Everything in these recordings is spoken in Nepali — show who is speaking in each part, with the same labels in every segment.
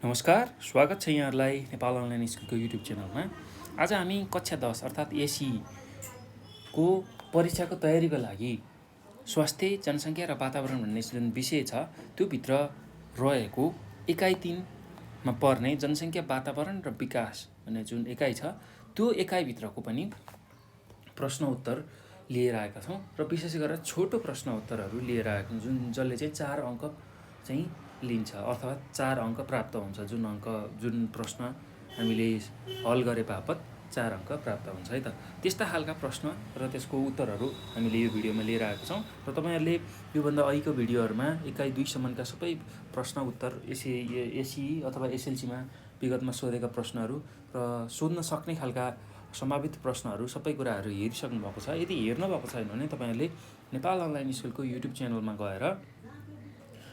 Speaker 1: नमस्कार, स्वागत छ यहाँहरूलाई नेपाल अनलाइन स्कुलको युट्युब च्यानलमा। आज हामी कक्षा 10 अर्थात् एसीको परीक्षाको तयारीको लागि स्वास्थ्य, जनसङ्ख्या र वातावरण भन्ने जुन विषय छ त्योभित्र रहेको एकाइ 3मा पर्ने जनसङ्ख्या, वातावरण र विकास भन्ने जुन एकाइ छ त्यो एकाइभित्रको पनि प्रश्न उत्तर लिएर आएका छौँ र विशेष गरेर छोटो प्रश्न उत्तरहरू लिएर आएका छौँ जसले चाहिँ 4 अङ्क चाहिँ लिन्छ अथवा 4 अङ्क प्राप्त हुन्छ। जुन प्रश्न हामीले हल गरे बापत 4 अङ्क प्राप्त हुन्छ है त। त्यस्ता खालका प्रश्न र त्यसको उत्तरहरू हामीले यो भिडियोमा लिएर आएका छौँ र तपाईँहरूले योभन्दा अघिको भिडियोहरूमा एकाइ 2सम्मका सबै प्रश्न उत्तर एसी अथवा एसएलसीमा विगतमा सोधेका प्रश्नहरू र सोध्न सक्ने खालका सम्भावित प्रश्नहरू सबै कुराहरू हेरिसक्नु भएको छ। यदि हेर्नु भएको छैन भने तपाईँहरूले नेपाल अनलाइन स्कुलको युट्युब च्यानलमा गएर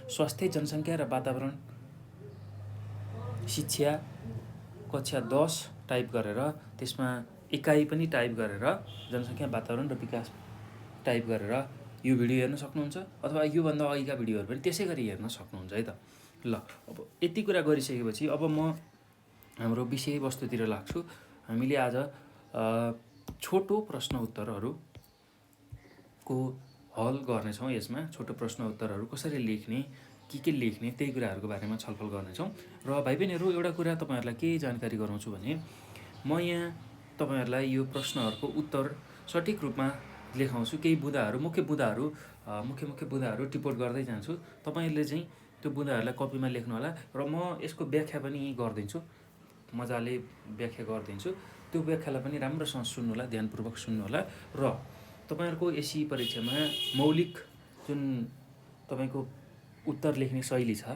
Speaker 1: स्वास्थ्य, जनसङ्ख्या र वातावरण शिक्षा कक्षा 10 टाइप गरेर त्यसमा एकाइ पनि टाइप गरेर जनसङ्ख्या, वातावरण र विकास टाइप गरेर यो भिडियो हेर्न सक्नुहुन्छ अथवा योभन्दा अघिका भिडियोहरू पनि त्यसै गरी हेर्न सक्नुहुन्छ है त। ल, अब यति कुरा गरिसकेपछि अब म हाम्रो विषयवस्तुतिर लाग्छु। हामीले आज छोटो प्रश्न उत्तरहरूको हल गर्नेछौँ। यसमा छोटो प्रश्न उत्तरहरू कसरी लेख्ने, के लेख्ने त्यही कुराहरूको बारेमा छलफल गर्नेछौँ। र भाइ बहिनीहरू, एउटा कुरा तपाईँहरूलाई के जानकारी गराउँछु भने म यहाँ तपाईँहरूलाई यो प्रश्नहरूको उत्तर सठिक रूपमा लेखाउँछु। केही बुँदाहरू, मुख्य बुँदाहरू टिपोट गर्दै जान्छु। तपाईँहरूले चाहिँ त्यो बुँदाहरूलाई कपीमा लेख्नु होला र म यसको व्याख्या पनि गरिदिन्छु, मजाले व्याख्या गरिदिन्छु। त्यो व्याख्यालाई पनि राम्रोसँग सुन्नु होला, ध्यानपूर्वक सुन्नु होला। र तपाईँहरूको एसी परीक्षामा मौलिक जुन तपाईँको उत्तर लेख्ने शैली छ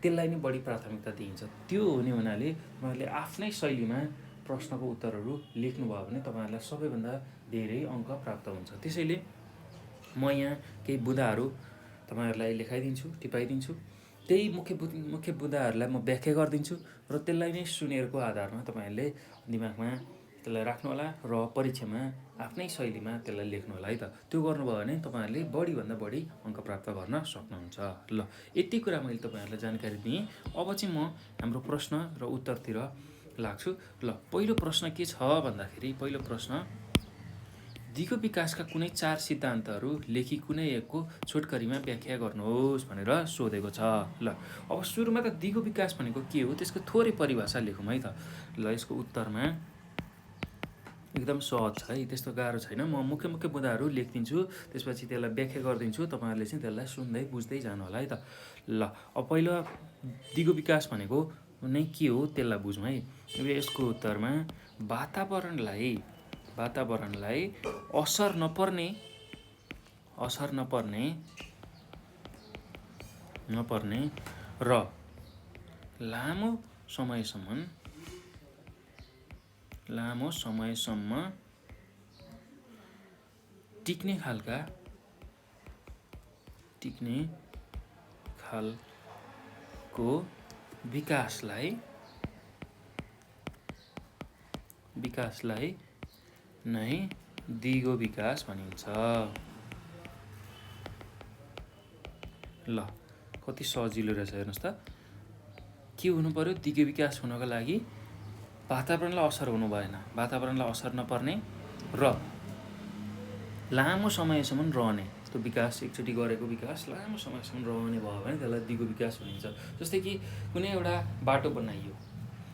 Speaker 1: त्यसलाई नै बढी प्राथमिकता दिइन्छ। त्यो हुने हुनाले तपाईँहरूले आफ्नै शैलीमा प्रश्नको उत्तरहरू लेख्नुभयो भने तपाईँहरूलाई सबैभन्दा धेरै अङ्क प्राप्त हुन्छ। त्यसैले म यहाँ केही बुँदाहरू तपाईँहरूलाई लेखाइदिन्छु, टिपाइदिन्छु। त्यही मुख्य बुँदाहरूलाई म व्याख्या गरिदिन्छु र त्यसलाई नै सुनेरको आधारमा तपाईँहरूले दिमागमा त्यसलाई राख्नु होला र परीक्षामा आफ्नै शैलीमा त्यसलाई लेख्नु होला है त। त्यो गर्नुभयो भने तपाईँहरूले बढीभन्दा बढी अङ्क प्राप्त गर्न सक्नुहुन्छ। ल, यति कुरा मैले तपाईँहरूलाई जानकारी दिएँ। अब चाहिँ म हाम्रो प्रश्न र उत्तरतिर लाग्छु। ल, पहिलो प्रश्न के छ भन्दाखेरि, पहिलो प्रश्न दिगो विकासका कुनै 4 सिद्धान्तहरू लेखी कुनै एकको छोटकरीमा व्याख्या गर्नुहोस् भनेर सोधेको छ। ल, अब सुरुमा त दिगो विकास भनेको के हो त्यसको थोरै परिभाषा लेखौँ है त। ल, यसको उत्तरमा एकदम सहज छ है, त्यस्तो गाह्रो छैन। म मुख्य बुँदाहरू लेखिदिन्छु, त्यसपछि त्यसलाई व्याख्या गरिदिन्छु। तपाईँहरूले चाहिँ त्यसलाई सुन्दै बुझ्दै जानु होला है त। ल, अब पहिलो दिगो विकास भनेको नै के हो त्यसलाई बुझौँ है। अब यसको उत्तरमा वातावरणलाई असर नपर्ने र लामो समयसम्म टिक्ने खालको विकासलाई नै दिगो विकास भनिन्छ। ल, कति सजिलो रहेछ हेर्नुहोस् त। के हुनु पर्यो दिगो विकास हुनको लागि? वातावरणलाई असर हुनु भएन, वातावरणलाई असर नपर्ने र लामो समयसम्म रहने। त्यो विकास एकचोटि गरेको विकास लामो समयसम्म रहने भयो भने त्यसलाई दिगो विकास भनिन्छ। जस्तै कि कुनै एउटा बाटो बनाइयो,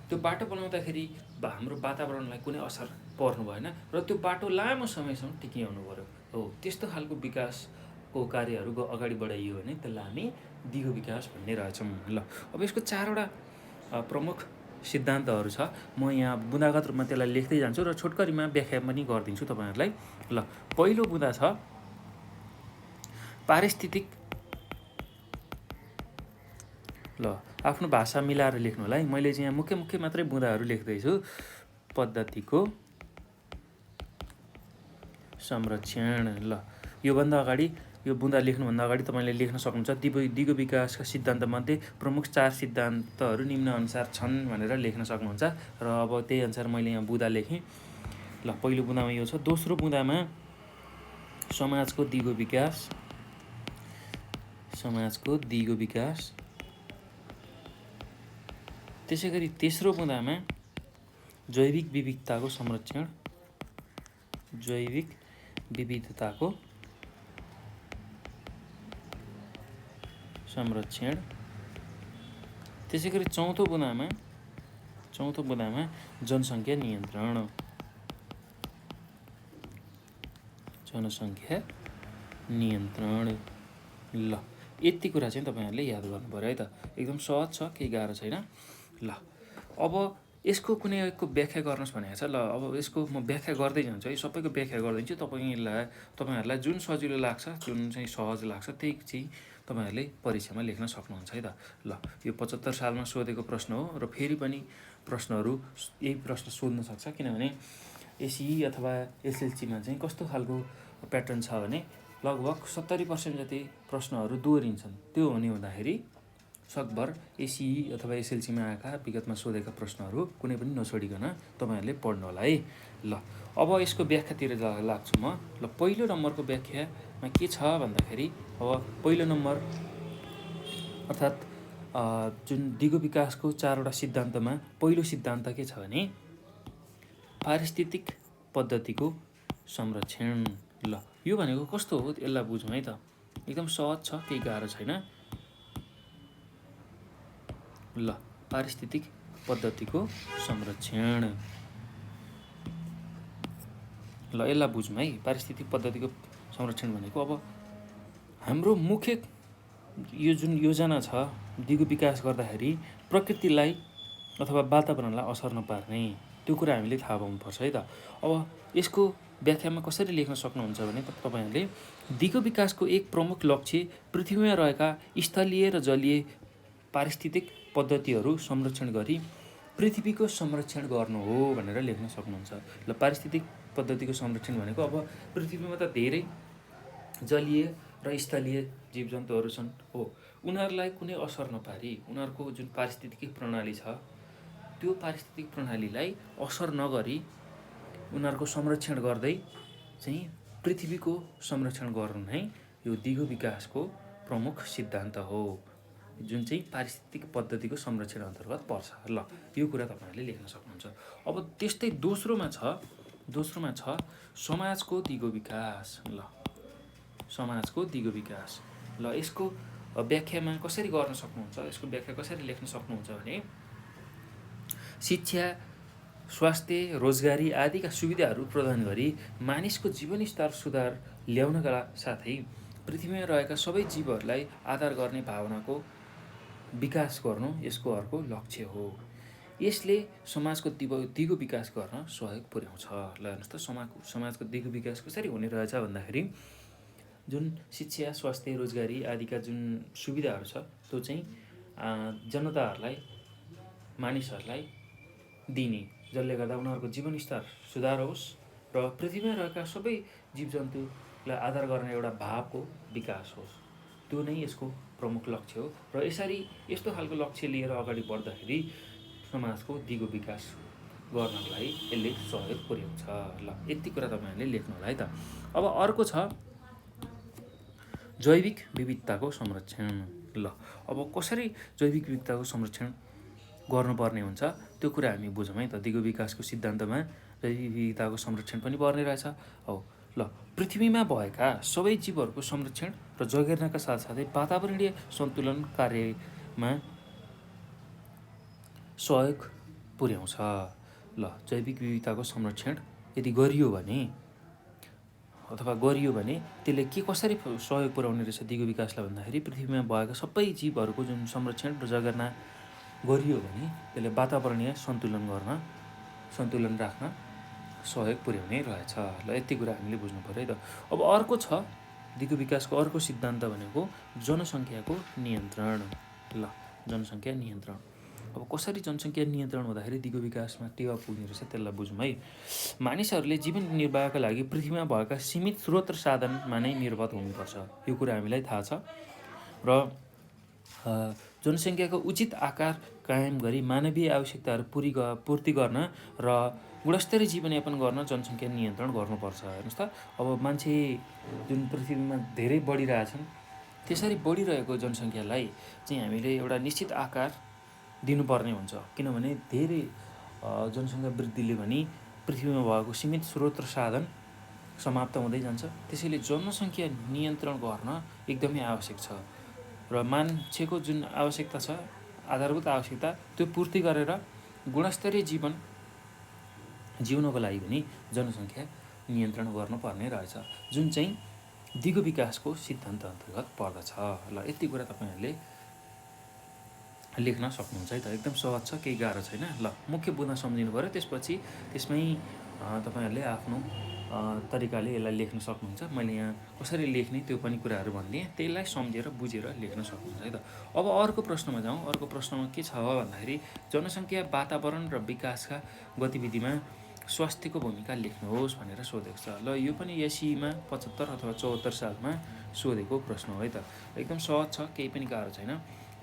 Speaker 1: त्यो बाटो बनाउँदाखेरि हाम्रो वातावरणलाई कुनै असर पर्नु भएन र त्यो बाटो लामो समयसम्म टिकिआउनु पर्यो। हो, त्यस्तो खालको विकासको कार्यहरू अगाडि बढाइयो भने त्यसलाई हामी दिगो विकास भन्ने रहेछौँ। ल, अब यसको 4वटा प्रमुख सिद्धान्तहरू छ। म यहाँ बुँदागत रूपमा त्यसलाई लेख्दै जान्छु र छोटकरीमा व्याख्या पनि गरिदिन्छु तपाईँहरूलाई। ल, पहिलो बुँदा छ पारिस्थितिक। ल, आफ्नो भाषा मिलाएर लेख्नु होला है। मैले चाहिँ यहाँ मुख्य मात्रै बुँदाहरू लेख्दैछु। पद्धतिको संरक्षण। ल, योभन्दा अगाडि यो बुँदा लेख्नुभन्दा अगाडि तपाईँले लेख्न सक्नुहुन्छ दिगो विकासका सिद्धान्तमध्ये प्रमुख 4 सिद्धान्तहरू निम्नअनुसार छन् भनेर लेख्न सक्नुहुन्छ। र अब त्यही अनुसार मैले यहाँ बुँदा लेखेँ। ल, पहिलो बुँदामा यो छ। दोस्रो बुँदामा समाजको दिगो विकास त्यसै गरी तेस्रो बुँदामा जैविक विविधताको संरक्षण, जैविक विविधताको संरक्षण। त्यसै गरी चौथो बुँदामा जनसङ्ख्या नियन्त्रण, जनसङ्ख्या नियन्त्रण। ल यति कुरा चाहिँ तपाईँहरूले याद गर्नु पऱ्यो है त। एकदम सहज छ, केही गाह्रो छैन। ल अब यसको कुनै एकको व्याख्या गर्नुहोस् भनेको छ। ल अब यसको म व्याख्या गर्दै जान्छु है, सबैको व्याख्या गरिदिन्छु। तपाईँहरूलाई जुन सजिलो लाग्छ, जुन चाहिँ सहज लाग्छ त्यही चाहिँ तपाईँहरूले परीक्षामा लेख्न सक्नुहुन्छ है त। ल यो 75 सालमा सोधेको प्रश्न हो र फेरि पनि प्रश्नहरू यही प्रश्न सोध्न सक्छ, किनभने एसई अथवा एसएलसीमा चाहिँ कस्तो खालको प्याटर्न छ भने लगभग 70% जति प्रश्नहरू दोहोरिन्छन्। त्यो हुने हुँदाखेरि सकभर एसई अथवा एसएलसीमा आएका विगतमा सोधेका प्रश्नहरू कुनै पनि नछोडिकन तपाईँहरूले पढ्नु होला है। ल अब यसको व्याख्यातिर लाग्छु म। ल पहिलो नम्बरको व्याख्यामा के छ भन्दाखेरि, अब पहिलो नम्बर अर्थात् जुन दिगो विकासको 4वटा सिद्धान्तमा पहिलो सिद्धान्त के छ भने पारिस्थितिक पद्धतिको संरक्षण। ल यो भनेको कस्तो हो यसलाई बुझौँ है त। एकदम सहज छ, केही गाह्रो छैन। ल पारिस्थितिक पद्धतिको संरक्षण। ल यसलाई बुझौँ है। पारिस्थितिक पद्धतिको संरक्षण भनेको अब हाम्रो मुख्य यो जुन योजना छ दिगो विकास गर्दाखेरि प्रकृतिलाई अथवा वातावरणलाई असर नपार्ने, त्यो कुरा हामीले थाहा पाउनुपर्छ है त। अब यसको व्याख्यामा कसरी लेख्न सक्नुहुन्छ भने तपाईँहरूले दिगो विकासको एक प्रमुख लक्ष्य पृथ्वीमा रहेका स्थलीय र जलीय पारिस्थितिक पद्धतिहरू संरक्षण गरी पृथ्वीको संरक्षण गर्नु हो भनेर लेख्न सक्नुहुन्छ। ल पारिस्थितिक पद्धतिको संरक्षण भनेको अब पृथ्वीमा त धेरै जलीय र स्थलीय जीवजन्तुहरू छन् हो, उनीहरूलाई कुनै असर नपारी उनीहरूको जुन पारिस्थितिक प्रणाली छ त्यो पारिस्थितिक प्रणालीलाई असर नगरी उनीहरूको संरक्षण गर्दै चाहिँ पृथ्वीको संरक्षण गर्नु नै यो दिगो विकासको प्रमुख सिद्धान्त हो, जुन चाहिँ पारिस्थितिक पद्धतिको संरक्षण अन्तर्गत पर्छ। ल यो कुरा तपाईँहरूले लेख्न सक्नुहुन्छ। अब त्यस्तै दोस्रोमा छ समाजको दिगो विकास। ल समाजको दिगो विकास। ल यसको व्याख्यामा कसरी गर्न सक्नुहुन्छ, यसको व्याख्या कसरी लेख्न सक्नुहुन्छ भने शिक्षा, स्वास्थ्य, रोजगारी आदिका सुविधाहरू प्रदान गरी मानिसको जीवनस्तर सुधार ल्याउनका साथै पृथ्वीमा रहेका सबै जीवहरूलाई आदर गर्ने भावनाको विकास गर्नु यसको अर्को लक्ष्य हो। यसले समाजको दिगो विकास गर्न सहयोग पुर्याउँछ। ल हेर्नुहोस् त समाजको दिगो विकास कसरी हुने रहेछ भन्दाखेरि जुन शिक्षा, स्वास्थ्य, रोजगारी आदिका जुन सुविधाहरू छ त्यो चाहिँ जनताहरूलाई, मानिसहरूलाई दिने, जसले गर्दा उनीहरूको जीवनस्तर सुधार होस् र पृथ्वीमा रहेका सबै जीवजन्तुलाई आदर गर्ने एउटा भावको विकास होस्, त्यो नै यसको प्रमुख लक्ष्य हो। र यस्तो खालको लक्ष्य लिएर अगाडि बढ्दाखेरि समाजको दिगो विकास गर्नको लागि यसले सहयोग पुर्याउँछ। ल यति कुरा तपाईँहरूले लेख्नु होला है त। अब अर्को छ जैविक विविधताको संरक्षण। ल अब कसरी जैविक विविधताको संरक्षण गर्नुपर्ने हुन्छ त्यो कुरा हामी बुझौँ है त। दिगो विकासको सिद्धान्तमा जैविक विविधताको संरक्षण पनि पर्ने रहेछ हो। ल पृथ्वीमा भएका सबै जीवहरूको संरक्षण र जोगाउनका साथसाथै वातावरणीय सन्तुलन कार्यमा सहयोग पुर्याउँछ। ल जैविक विविधताको संरक्षण यदि गरियो भने त्यसले के कसरी सहयोग पुर्याउने रहेछ दिगो विकासलाई भन्दाखेरि पृथ्वीमा भएका सबै जीवहरूको जुन संरक्षण र जगेर्ना गरियो भने त्यसले वातावरणीय सन्तुलन राख्न सहयोग पुर्याउने रहेछ। ल यति कुरा हामीले बुझ्नु पऱ्यो है त। अब अर्को छ दिगो विकासको अर्को सिद्धान्त भनेको जनसङ्ख्याको नियन्त्रण। ल जनसङ्ख्या नियन्त्रण। अब कसरी जनसङ्ख्या नियन्त्रण हुँदाखेरि दिगो विकासमा टेवा पुग्ने रहेछ त्यसलाई बुझौँ है। मानिसहरूले जीवन निर्वाहका लागि पृथ्वीमा भएका सीमित स्रोत र साधनमा नै निर्भर हुनुपर्छ, यो कुरा हामीलाई थाहा छ। र जनसङ्ख्याको उचित आकार कायम गरी मानवीय आवश्यकताहरू पूर्ति गर्न र गुणस्तरीय जीवनयापन गर्न जनसङ्ख्या नियन्त्रण गर्नुपर्छ। हेर्नुहोस् त अब मान्छे जुन पृथ्वीमा धेरै बढिरहेछन् त्यसरी बढिरहेको जनसङ्ख्यालाई चाहिँ हामीले एउटा निश्चित आकार दिनुपर्ने हुन्छ, किनभने धेरै जनसङ्ख्या वृद्धिले भने पृथ्वीमा भएको सीमित स्रोत र साधन समाप्त हुँदै जान्छ। त्यसैले जनसङ्ख्या नियन्त्रण गर्न एकदमै आवश्यक छ र मान्छेको जुन आवश्यकता छ, आधारभूत आवश्यकता, त्यो पूर्ति गरेर गुणस्तरीय जीवन जिउनको लागि पनि जनसङ्ख्या नियन्त्रण गर्नुपर्ने रहेछ, जुन चाहिँ दिगो विकासको सिद्धान्त अन्तर्गत पर्दछ। ल, यति कुरा तपाईँहरूले लेख्न सक्नुहुन्छ है त। एकदम सहज छ, केही गाह्रो छैन। ल, मुख्य बुँदा सम्झिनु पऱ्यो, त्यसपछि त्यसमै तपाईँहरूले आफ्नो तरिकाले यसलाई लेख्न सक्नुहुन्छ। मैले यहाँ कसरी लेख्ने त्यो पनि कुराहरू भनिदिएँ, त्यसलाई सम्झेर बुझेर लेख्न सक्नुहुन्छ है त। अब अर्को प्रश्नमा जाउँ। अर्को प्रश्नमा के छ भन्दाखेरि जनसङ्ख्या, वातावरण र विकासका गतिविधिमा स्वास्थ्यको भूमिका लेख्नुहोस् भनेर सोधेको छ। ल, यो पनि एसीमा 75 अथवा 74 सालमा सोधेको प्रश्न हो है त। एकदम सहज छ, केही पनि गाह्रो छैन।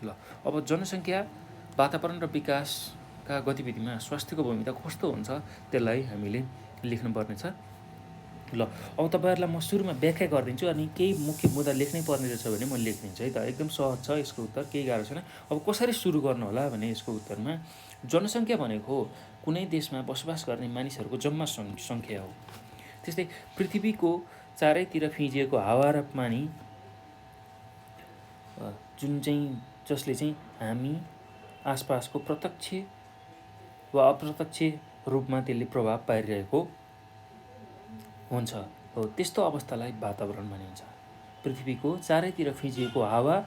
Speaker 1: ल, अब जनसङ्ख्या, वातावरण र विकासका गतिविधिमा स्वास्थ्यको भूमिका कस्तो हुन्छ त्यसलाई हामीले लेख्नुपर्ने छ। ल, अब तपाईँहरूलाई म सुरुमा व्याख्या गरिदिन्छु, अनि केही मुख्य मुद्दा लेख्नै पर्ने रहेछ भने म लेखिदिन्छु है त। एकदम सहज छ यसको उत्तर, केही गाह्रो छैन। अब कसरी सुरु गर्नु होला भने यसको उत्तरमा जनसङ्ख्या भनेको कुनै देशमा बसोबास गर्ने मानिसहरूको जम्मा सङ्ख्या हो। त्यस्तै पृथ्वीको चारैतिर फिँजिएको हावा र पानी जसले चाहिँ हामी आसपासको प्रत्यक्ष वा अप्रत्यक्ष रूपमा त्यसले प्रभाव पारिरहेको हुन्छ हो, त्यस्तो अवस्थालाई वातावरण भनिन्छ। पृथ्वीको चारैतिर फिँजिएको हावा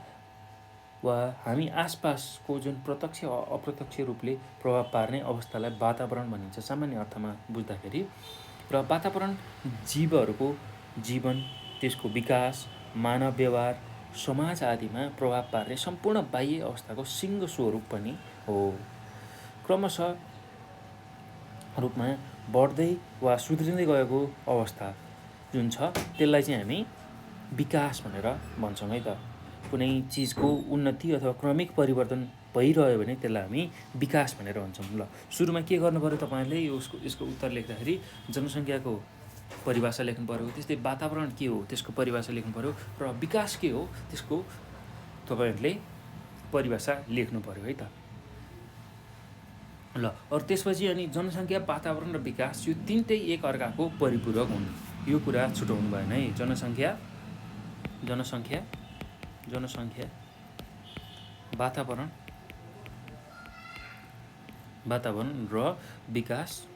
Speaker 1: वा हामी आसपासको जुन प्रत्यक्ष अप्रत्यक्ष रूपले प्रभाव पार्ने अवस्थालाई वातावरण भनिन्छ सामान्य अर्थमा बुझ्दाखेरि। र वातावरण जीवहरूको जीवन, त्यसको विकास, मानव व्यवहार, समाज आदिमा प्रभाव पार्ने सम्पूर्ण बाह्य अवस्थाको सिङ्गो स्वरूप पनि हो। क्रमशः रूपमा बढ्दै वा सुध्रिँदै गएको अवस्था जुन छ त्यसलाई चाहिँ हामी विकास भनेर भन्छौँ है त। कुनै चिजको उन्नति अथवा क्रमिक परिवर्तन भइरह्यो भने त्यसलाई हामी विकास भनेर भन्छौँ। ल, सुरुमा के गर्नु पऱ्यो तपाईँहरूले यसको उत्तर लेख्दाखेरि जनसङ्ख्याको परिभाषा लेख्नु पऱ्यो, त्यस्तै वातावरण के हो त्यसको परिभाषा लेख्नु पऱ्यो, र विकास के हो त्यसको तपाईँहरूले परिभाषा लेख्नु पऱ्यो है त। ल, अरू त्यसपछि अनि जनसङ्ख्या, वातावरण र विकास यो तिनटै एक अर्काको परिपूरक हुन्, यो कुरा छुटाउनु भएन है। जनसङ्ख्या वातावरण र विकास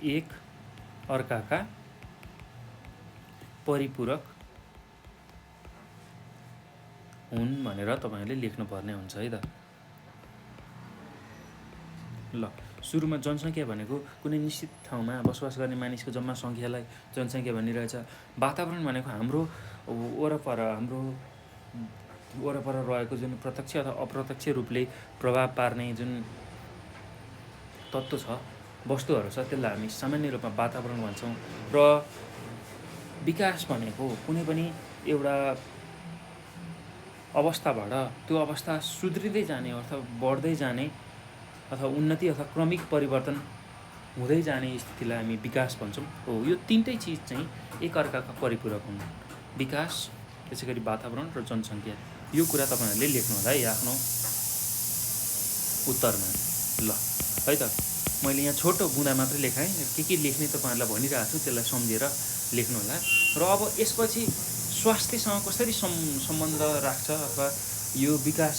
Speaker 1: एक अर्काका परिपूरक हुन् भनेर तपाईँहरूले लेख्नुपर्ने हुन्छ है त। ल, सुरुमा जनसङ्ख्या भनेको कुनै निश्चित ठाउँमा बसोबास गर्ने मानिसको जम्मा सङ्ख्यालाई जनसङ्ख्या भनिरहेछ। वातावरण भनेको हाम्रो वरपर रहेको जुन प्रत्यक्ष अथवा अप्रत्यक्ष रूपले प्रभाव पार्ने जुन तत्त्व छ, वस्तुहरू छ, त्यसलाई हामी सामान्य रूपमा वातावरण भन्छौँ। र विकास भनेको कुनै पनि एउटा अवस्थाबाट त्यो अवस्था सुध्रिँदै जाने अथवा बढ्दै जाने अथवा उन्नति अथवा क्रमिक परिवर्तन हुँदै जाने स्थितिलाई हामी विकास भन्छौँ हो। यो तिनटै चिज चाहिँ एक अर्काका परिपूरक हुन्, विकास, त्यसै गरी वातावरण र जनसङ्ख्या। यो कुरा तपाईँहरूले लेख्नु होला है आफ्नो उत्तरमा। ल, है त। मैले यहाँ छोटो बुँदा मात्रै लेखाएँ, के लेख्ने तपाईँहरूलाई भनिरहेको छु त्यसलाई सम्झेर लेख्नु होला। र अब यसपछि स्वास्थ्यसँग कसरी सम्बन्ध राख्छ अथवा यो विकास,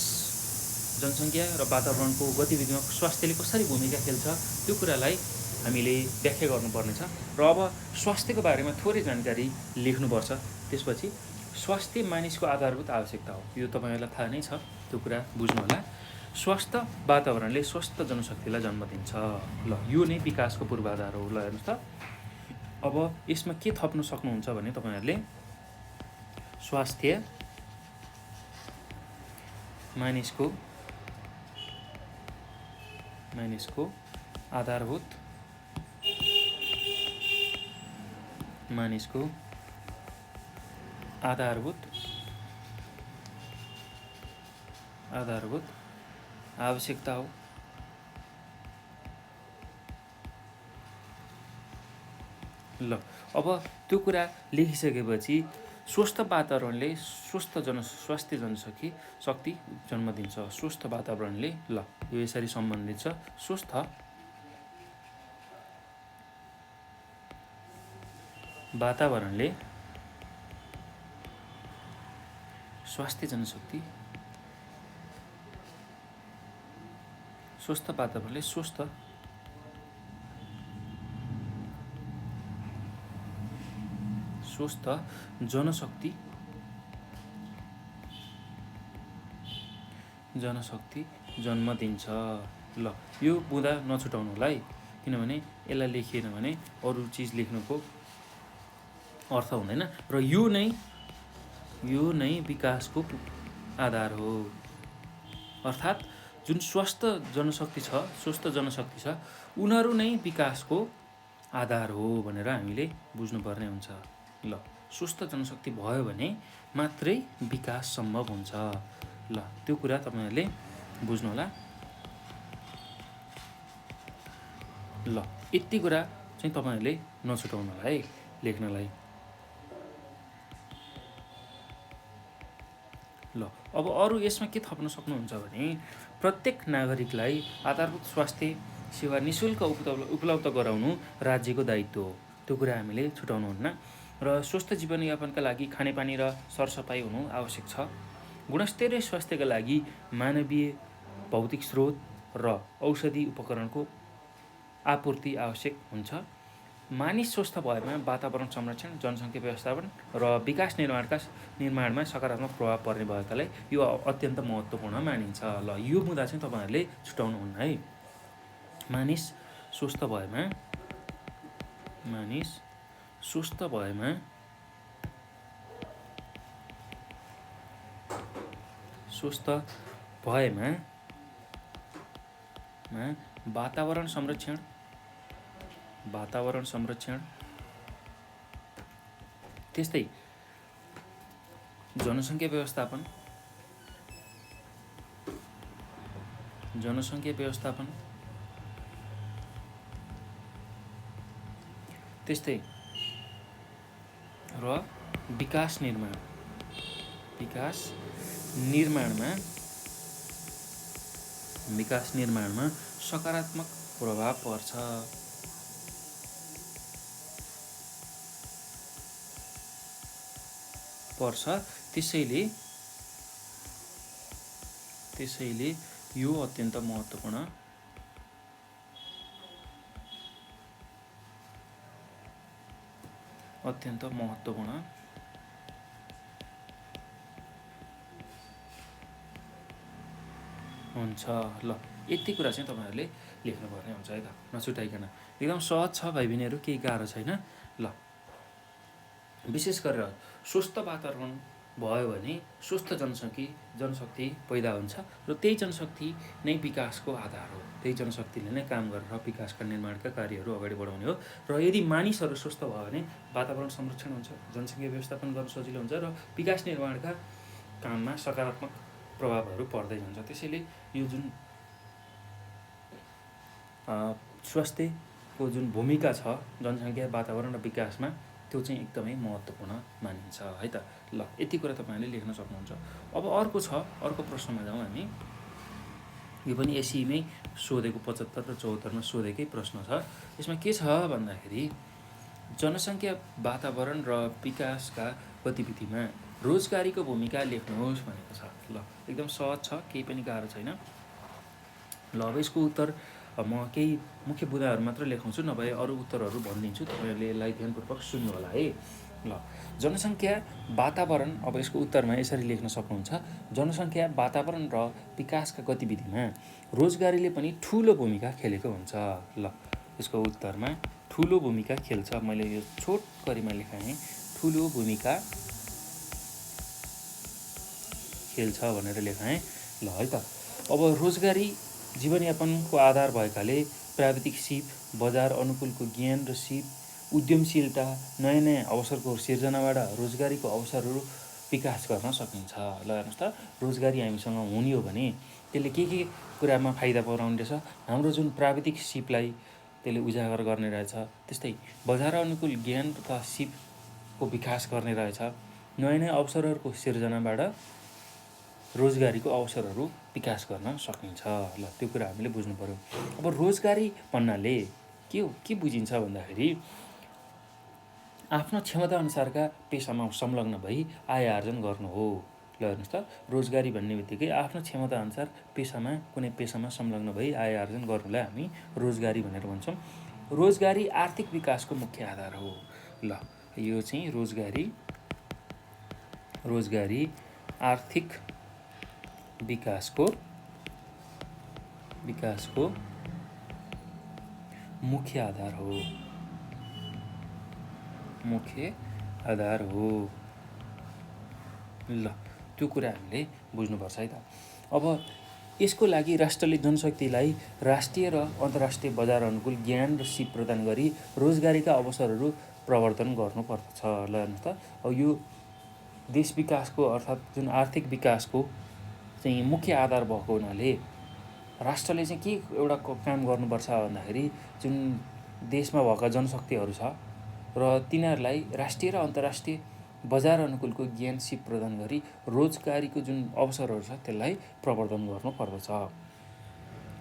Speaker 1: जनसङ्ख्या र वातावरणको गतिविधिमा स्वास्थ्यले कसरी भूमिका खेल्छ त्यो कुरालाई हामीले व्याख्या गर्नुपर्नेछ। र अब स्वास्थ्यको बारेमा थोरै जानकारी लेख्नुपर्छ। त्यसपछि स्वास्थ्य मानिसको आधारभूत आवश्यकता हो, यो तपाईँहरूलाई थाहा नै छ, त्यो कुरा बुझ्नु होला। स्वस्थ वातावरणले स्वस्थ जनशक्तिलाई जन्म दिन्छ। ल, यो नै विकासको पूर्वाधार हो। ल, हेर्नुहोस् त, अब यसमा के थप्नु सक्नुहुन्छ भने तपाईँहरूले स्वास्थ्य मानिसको आधारभूत आवश्यकता हो। ल, अब त्यो कुरा लेखिसकेपछि स्वस्थ वातावरणले स्वास्थ्य शक्ति जन्म दिन्छ। स्वस्थ वातावरणले ल यो यसरी सम्बन्धित छ। स्वस्थ वातावरणले स्वास्थ्य जनशक्ति स्वस्थ वातावरणले स्वस्थ जनशक्ति जन्म दिन्छ। ल यो बुँदा नछुटाउनु होला है, किनभने यसलाई लेखिएन भने अरू चिज लेख्नुको अर्थ हुँदैन र यो नै विकासको आधार हो। अर्थात् जुन स्वस्थ जनशक्ति छ उनीहरू नै विकासको आधार हो भनेर हामीले बुझ्नुपर्ने हुन्छ। ल स्वस्थ जनशक्ति भयो भने मात्रै विकास सम्भव हुन्छ। ल त्यो कुरा तपाईहरुले बुझ्नु होला। ल यति कुरा चाहिँ तपाईहरुले नछुटाउनु होला है लेख्नलाई। ल अब अरु यसमा के थप्न सक्नुहुन्छ भने प्रत्येक नागरिकलाई आधारभूत स्वास्थ्य सेवा निशुल्क उपलब्ध गराउनु राज्यको दायित्व हो। त्यो कुरा हामीले छुटाउनु हुन्न। र स्वस्थ जीवनयापनका लागि खानेपानी र सरसफाइ हुनु आवश्यक छ। गुणस्तरीय स्वास्थ्यका लागि मानवीय भौतिक स्रोत र औषधि उपकरणको आपूर्ति आवश्यक हुन्छ। मानिस स्वस्थ भएमा वातावरण संरक्षण, जनसङ्ख्या व्यवस्थापन र विकास निर्माणमा सकारात्मक प्रभाव पर्ने भएकाले यो अत्यन्त महत्त्वपूर्ण मानिन्छ। ल यो मुद्दा चाहिँ तपाईहरुले छुटाउनु हुन्न है। मानिस स्वस्थ भएमा वातावरण संरक्षण त्यस्तै जनसङ्ख्या व्यवस्थापन त्यस्तै र विकास निर्माणमा सकारात्मक प्रभाव पर्छ। त्यसैले यो अत्यन्त महत्त्वपूर्ण हुन्छ। ल यति कुरा चाहिँ तपाईहरुले लेख्नुपर्ने हुन्छ है त, नछुटाइकन। एकदम सहज छ भाइ बहिनीहरु, केही गाह्रो छैन। ल विशेष गरेर स्वस्थ वातावरण भयो भने स्वस्थ जनशक्ति पैदा हुन्छ र त्यही जनशक्ति नै विकासको आधार हो। त्यही जनशक्तिले नै काम गरेर विकासका निर्माणका कार्यहरू अगाडि बढाउने हो। र यदि मानिसहरू स्वस्थ भयो भने वातावरण संरक्षण हुन्छ, जनसङ्ख्या व्यवस्थापन गर्न सजिलो हुन्छ र विकास निर्माणका काममा सकारात्मक प्रभावहरू पर्दै जान्छ। त्यसैले यो जुन स्वास्थ्यको जुन भूमिका छ जनसङ्ख्या, वातावरण र विकासमा, त्यो चाहिँ एकदमै महत्त्वपूर्ण मानिन्छ है त। ल यति कुरा तपाईहरुले लेख्न सक्नुहुन्छ। अब अर्को प्रश्नमा जाउँ हामी। यो पनि एसईमै सोधेको 75 र 74 मा सोधेकै प्रश्न छ। यसमा के छ भन्दाखेरि जनसङ्ख्या, वातावरण र विकासका गतिविधिमा रोजगारीको भूमिका लेख्नुहोस् भनेको छ। ल एकदम सहज छ, केही पनि गाह्रो छैन। ल अब यसको उत्तर म केही मुख्य बुँदाहरू मात्र लेखाउँछु, नभए अरू उत्तरहरू भनिदिन्छु। तपाईहरुले यसलाई ध्यानपूर्वक सुन्नु होला है। ल जनसङ्ख्या, वातावरण, अब यसको उत्तरमा यसरी लेख्न सक्नुहुन्छ। जनसङ्ख्या, वातावरण र विकासका गतिविधिमा रोजगारीले पनि ठूलो भूमिका खेलेको हुन्छ। ल यसको उत्तरमा ठूलो भूमिका खेल्छ। मैले यो छोट करीमा लेखाएँ, ठूलो भूमिका खेल्छ भनेर लेखाएँ। ल है त। अब रोजगारी जीवनयापनको आधार भएकाले प्राविधिक सिप, बजार अनुकूलको ज्ञान र सिप, उद्यमशीलता, नयाँ अवसरको सिर्जनाबाट रोजगारीको अवसरहरू विकास गर्न सकिन्छ। ल हेर्नुहोस् त, रोजगारी हामीसँग हुने हो भने त्यसले के कुरामा फाइदा पुर्याउने रहेछ? हाम्रो जुन प्राविधिक सिपलाई त्यसले उजागर गर्ने रहेछ। त्यस्तै बजार अनुकूल ज्ञान तथा सिपको विकास गर्ने रहेछ। नयाँ नयाँ अवसरहरूको सिर्जनाबाट रोजगारीको अवसरहरू विकास गर्न सकिन्छ। ल त्यो कुरा हामीले बुझ्नु पर्यो। अब रोजगारी भन्नाले के बुझिन्छ भन्दाखेरि आफ्नो क्षमता अनुसारका पेसामा संलग्न भई आय आर्जन गर्नु हो। ल हेर्नुहोस् त, रोजगारी भन्ने बित्तिकै आफ्नो क्षमता अनुसार कुनै पेसामा संलग्न भई आय आर्जन गर्नुलाई हामी रोजगारी भनेर भन्छौँ। रोजगारी आर्थिक विकासको मुख्य आधार हो। ल यो चाहिँ रोजगारी आर्थिक विकासको मुख्य आधार हो। ल त्यो कुरा हामीले बुझ्नुपर्छ है त। अब यसको लागि राष्ट्रले जनशक्तिलाई राष्ट्रिय र अन्तर्राष्ट्रिय बजार अनुकूल ज्ञान र सिप प्रदान गरी रोजगारीका अवसरहरू प्रवर्तन गर्नुपर्दछ। ल हेर्नुहोस् त, अब यो देश विकासको अर्थात् जुन आर्थिक विकासको चाहिँ मुख्य आधार भएको हुनाले राष्ट्रले चाहिँ के एउटा काम गर्नुपर्छ भन्दाखेरि जुन देशमा भएका जनशक्तिहरू छ र तिनीहरूलाई राष्ट्रिय र अन्तर्राष्ट्रिय बजार अनुकूलको ज्ञान सिप प्रदान गरी रोजगारीको जुन अवसरहरू छ त्यसलाई प्रवर्धन गर्नुपर्दछ।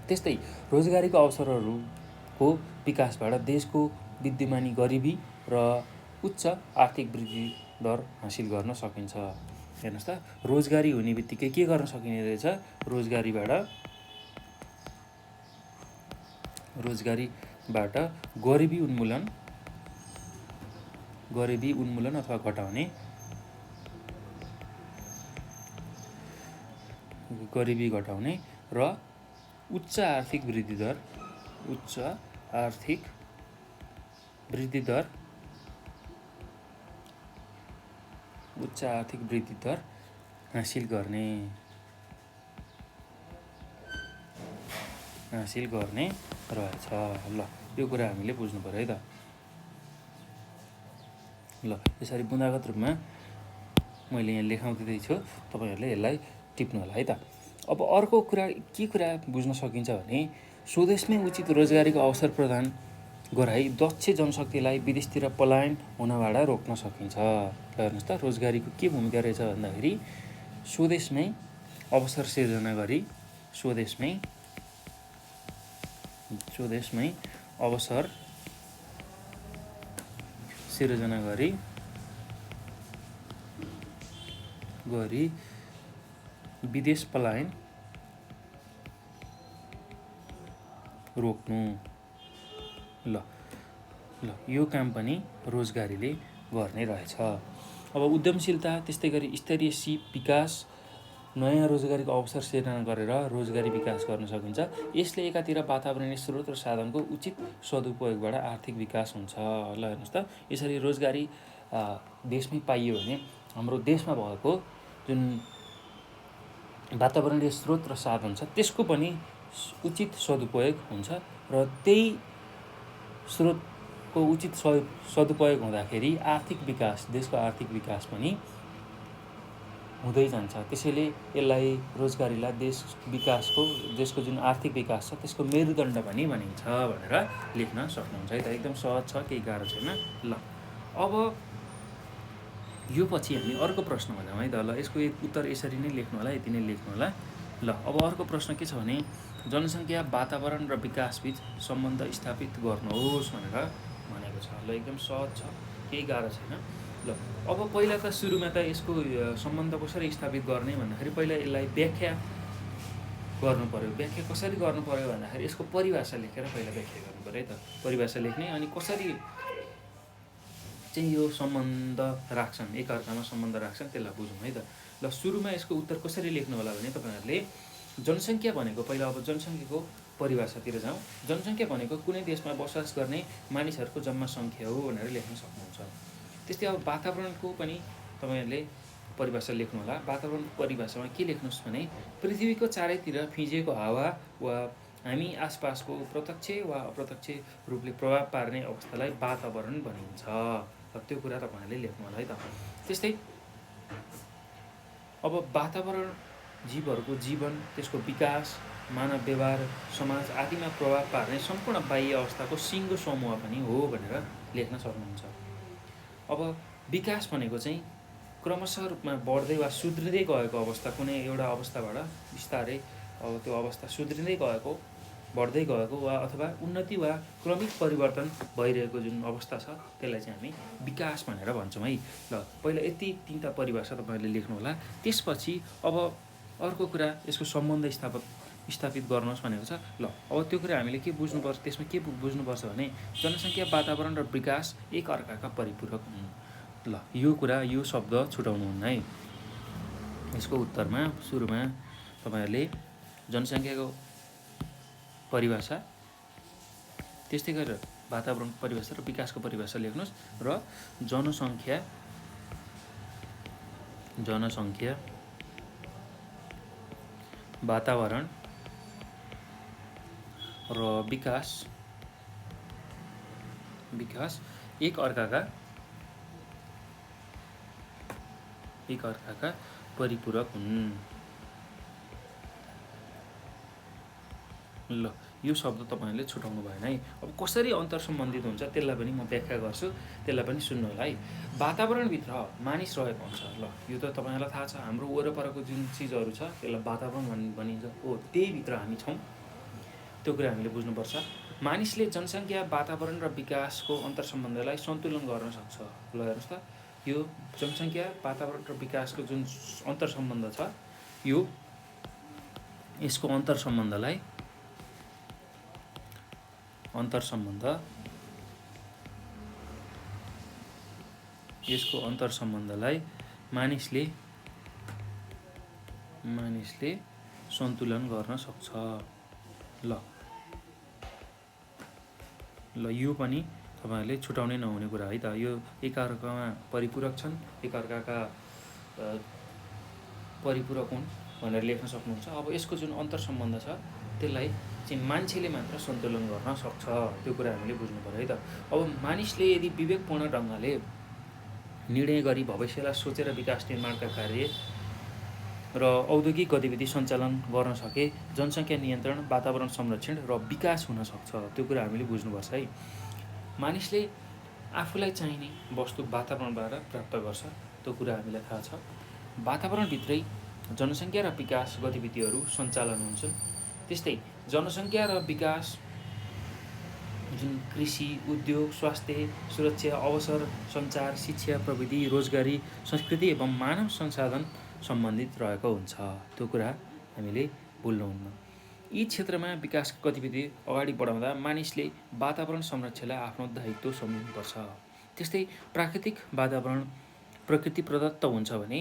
Speaker 1: त्यस्तै रोजगारीको अवसरहरूको विकासबाट देशको विद्यमानी गरिबी र उच्च आर्थिक वृद्धि दर हासिल गर्न सकिन्छ। हेर्नुहोस् त, रोजगारी हुने बित्तिकै के गर्न सकिने रहेछ? रोजगारीबाट गरिबी उन्मूलन अथवा घटाउने, गरिबी घटाउने र उच्च आर्थिक वृद्धि दर हासिल गर्ने रहेछ। ल यो कुरा हामीले बुझ्नु पर्यो है त। ल यसरी बुँदागत रूपमा मैले यहाँ लेखाउँदैछु, तपाईँहरूले यसलाई टिप्नु होला है त। अब अर्को कुरा बुझ्न सकिन्छ भने स्वदेशमै उचित रोजगारीको अवसर प्रदान गराई दक्ष जनशक्तिलाई विदेशतिर पलायन हुनबाट रोक्न सकिन्छ। ल हेर्नुहोस् त, रोजगारीको के भूमिका रहेछ भन्दाखेरि स्वदेशमै अवसर सिर्जना गरी विदेश पलायन रोक्नु। ल यो काम पनि रोजगारीले गर्ने रहेछ। अब उद्यमशीलता, त्यस्तै गरी स्तरीय सिप विकास, नयाँ रोजगारीको अवसर सिर्जना गरेर रोजगारी विकास गर्न सकिन्छ। यसले एकातिर वातावरणीय स्रोत र साधनको उचित सदुपयोगबाट आर्थिक विकास हुन्छ। ल हेर्नुहोस् त, यसरी रोजगारी देशमै पाइयो भने हाम्रो देशमा भएको जुन वातावरणीय स्रोत र साधन छ त्यसको पनि उचित सदुपयोग हुन्छ र त्यही स्रोतको उचित सदुपयोग हुँदाखेरि देशको आर्थिक विकास पनि हुँदै जान्छ। त्यसैले यसलाई रोजगारीलाई देशको जुन आर्थिक विकास छ त्यसको मेरुदण्ड पनि भनिन्छ भनेर लेख्न सक्नुहुन्छ है त। एकदम सहज छ, केही गाह्रो छैन। ल अब यो पछि हामी अर्को प्रश्नमा जाउँ है त। ल यसको उत्तर यसरी नै लेख्नु होला, यति नै लेख्नु होला। ल अब अर्को प्रश्न के छ भने जनसङ्ख्या, वातावरण र विकासबीच सम्बन्ध स्थापित गर्नुहोस् भनेर भनेको छ। ल एकदम सहज छ, केही गाह्रो छैन। ल अब पहिला त सुरुमा त यसको सम्बन्ध कसरी स्थापित गर्ने भन्दाखेरि पहिला यसलाई व्याख्या गर्नु पर्यो। व्याख्या कसरी गर्नु पर्यो भन्दाखेरि यसको परिभाषा लेखेर पहिला व्याख्या गर्नु पर्यो है त। परिभाषा लेख्ने, अनि कसरी चाहिँ यो सम्बन्ध राख्छन्, एकअर्कामा सम्बन्ध राख्छन् त्यसलाई बुझौँ है त। ल सुरुमा यसको उत्तर कसरी लेख्नु होला भने तपाईँहरूले जनसङ्ख्या भनेको, पहिला अब जनसङ्ख्याको परिभाषातिर जाउँ। जनसङ्ख्या भनेको कुनै देशमा बसोबास गर्ने मानिसहरूको जम्मा सङ्ख्या हो भनेर लेख्न सक्नुहुन्छ। त्यस्तै अब वातावरणको पनि तपाईँहरूले परिभाषा लेख्नु होला। वातावरणको परिभाषामा के लेख्नुहोस् भने पृथ्वीको चारैतिर फिँजिएको हावा वा हामी आसपासको प्रत्यक्ष वा अप्रत्यक्ष रूपले प्रभाव पार्ने अवस्थालाई वातावरण भनिन्छ। त्यो कुरा तपाईँहरूले लेख्नु होला है त। त्यस्तै अब वातावरण जीवहरूको जीवन, त्यसको विकास, मानव व्यवहार, समाज आदिमा प्रभाव पार्ने सम्पूर्ण बाह्य अवस्थाको सिङ्गो समूह पनि हो भनेर लेख्न सक्नुहुन्छ। अब विकास भनेको चाहिँ क्रमशः रूपमा बढ्दै वा सुध्रिँदै गएको अवस्था, कुनै एउटा अवस्थाबाट बिस्तारै अब त्यो अवस्था सुध्रिँदै गएको, बढ्दै गएको वा अथवा उन्नति वा क्रमिक परिवर्तन भइरहेको जुन अवस्था छ त्यसलाई चाहिँ हामी विकास भनेर भन्छौँ है। ल पहिला यति 3टा परिभाषा तपाईँहरूले लेख्नुहोला। त्यसपछि अब अर्को कुरा यसको सम्बन्ध स्थापित गर्नुहोस् भनेको छ। ल अब त्यो कुरा हामीले के बुझ्नुपर्छ, त्यसमा के बुझ्नुपर्छ भने जनसङ्ख्या, वातावरण र विकास एक अर्काका परिपूरक हुन्। ल यो कुरा, यो शब्द छुटाउनुहुन्न है। यसको उत्तरमा सुरुमा तपाईँहरूले जनसङ्ख्याको परिभाषा, त्यस्तै गरेर वातावरणको परिभाषा र विकासको परिभाषा लेख्नुहोस् र जनसङ्ख्या, वातावरण र विकास एक अर्काका परिपूरक हुन्। ल यो शब्द तपाईँहरूले छुटाउनु भएन है। अब कसरी अन्तर सम्बन्धित हुन्छ त्यसलाई पनि म व्याख्या गर्छु, त्यसलाई पनि सुन्नु होला है। वातावरणभित्र मानिस रहेको हुन्छ। ल यो त तपाईँहरूलाई थाहा छ, हाम्रो वरपरको जुन चिजहरू छ त्यसलाई वातावरण भनिन्छ। हो, त्यही भित्र हामी छौँ, त्यो कुरा हामीले बुझ्नुपर्छ। मानिसले जनसङ्ख्या, वातावरण र विकासको अन्तर सम्बन्धलाई सन्तुलन गर्न सक्छ। ल हेर्नुहोस् त, यो जनसङ्ख्या, वातावरण र विकासको जुन अन्तर सम्बन्ध छ, यसको अन्तर सम्बन्धलाई मानिसले सन्तुलन गर्न सक्छ। ल यो पनि तपाईँहरूले छुटाउनै नहुने कुरा है त। यो एकअर्कामा परिपूरक छन्, एकअर्काका परिपूरक हुन् भनेर लेख्न सक्नुहुन्छ। अब यसको जुन अन्तर सम्बन्ध छ त्यसलाई चाहिँ मान्छेले मात्र सन्तुलन गर्न सक्छ, त्यो कुरा हामीले बुझ्नु पर्यो है त। अब मानिसले यदि विवेकपूर्ण ढङ्गले निर्णय गरी भविष्यलाई सोचेर विकास निर्माणका कार्य र औद्योगिक गतिविधि सञ्चालन गर्न सके जनसङ्ख्या नियन्त्रण, वातावरण संरक्षण र विकास हुन सक्छ, त्यो कुरा हामीले बुझ्नुपर्छ है। मानिसले आफूलाई चाहिने वस्तु वातावरणबाट प्राप्त गर्छ, त्यो कुरा हामीलाई थाहा छ। वातावरणभित्रै जनसङ्ख्या र विकास गतिविधिहरू सञ्चालन हुन्छन्। त्यस्तै जनसङ्ख्या र विकास जुन कृषि, उद्योग, स्वास्थ्य, सुरक्षा, अवसर, सञ्चार, शिक्षा, प्रविधि, रोजगारी, संस्कृति एवं मानव संसाधन सम्बन्धित रहेको हुन्छ, त्यो कुरा हामीले भुल्नुहुन्न। यी क्षेत्रमा विकासको गतिविधि अगाडि बढाउँदा मानिसले वातावरण संरक्षणलाई आफ्नो दायित्व सम्झनुपर्छ। त्यस्तै प्राकृतिक वातावरण प्रकृति प्रदत्त हुन्छ भने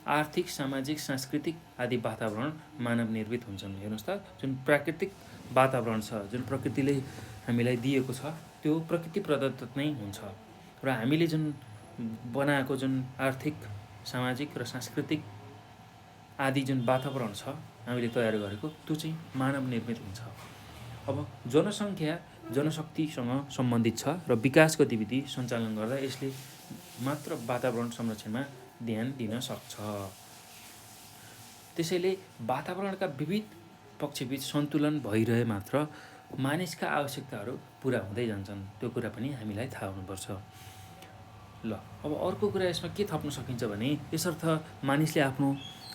Speaker 1: आर्थिक, सामाजिक, सांस्कृतिक आदि वातावरण मानव निर्मित हुन्छन्। हेर्नुहोस् त, जुन प्राकृतिक वातावरण छ, जुन प्रकृतिले हामीलाई दिएको छ, त्यो प्रकृति प्रदत्त नै हुन्छ र हामीले जुन बनाएको जुन आर्थिक, सामाजिक र सांस्कृतिक आदि जुन वातावरण छ हामीले तयार गरेको, त्यो चाहिँ मानव निर्मित हुन्छ। अब जनसङ्ख्या जनशक्तिसँग सम्बन्धित छ र विकास गतिविधि सञ्चालन गर्दा यसले मात्र वातावरण संरक्षणमा ध्यान दिन सक्छ। त्यसैले वातावरणका विविध पक्षबीच सन्तुलन भइरहे मात्र मानिसका आवश्यकताहरू पुरा हुँदै जान्छन्, त्यो कुरा पनि हामीलाई थाहा हुनुपर्छ। ल अब अर्को कुरा यसमा के थप्न सकिन्छ भने यसर्थ मानिसले आफ्नो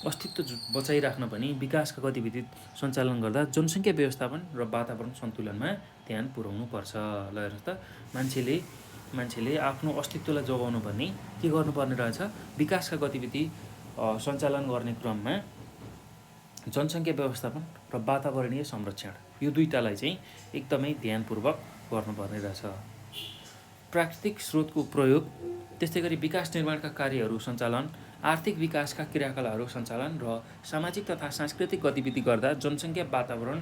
Speaker 1: अस्तित्व बचाइराख्न पनि विकासका गतिविधि सञ्चालन गर्दा जनसङ्ख्या व्यवस्थापन र वातावरण सन्तुलनमा ध्यान पुर्याउनु पर्छ। ल हेर्नुहोस् त, मान्छेले आफ्नो अस्तित्वलाई जोगाउनु पर्ने के गर्नुपर्ने रहेछ, विकासका गतिविधि सञ्चालन गर्ने क्रममा जनसङ्ख्या व्यवस्थापन र वातावरणीय संरक्षण, यो दुईटालाई चाहिँ एकदमै ध्यानपूर्वक गर्नुपर्ने रहेछ। प्राकृतिक स्रोतको प्रयोग, त्यस्तै गरी विकास निर्माणका कार्यहरू सञ्चालन, आर्थिक विकासका क्रियाकलापहरू सञ्चालन र सामाजिक तथा सांस्कृतिक गतिविधि गर्दा जनसङ्ख्या, वातावरण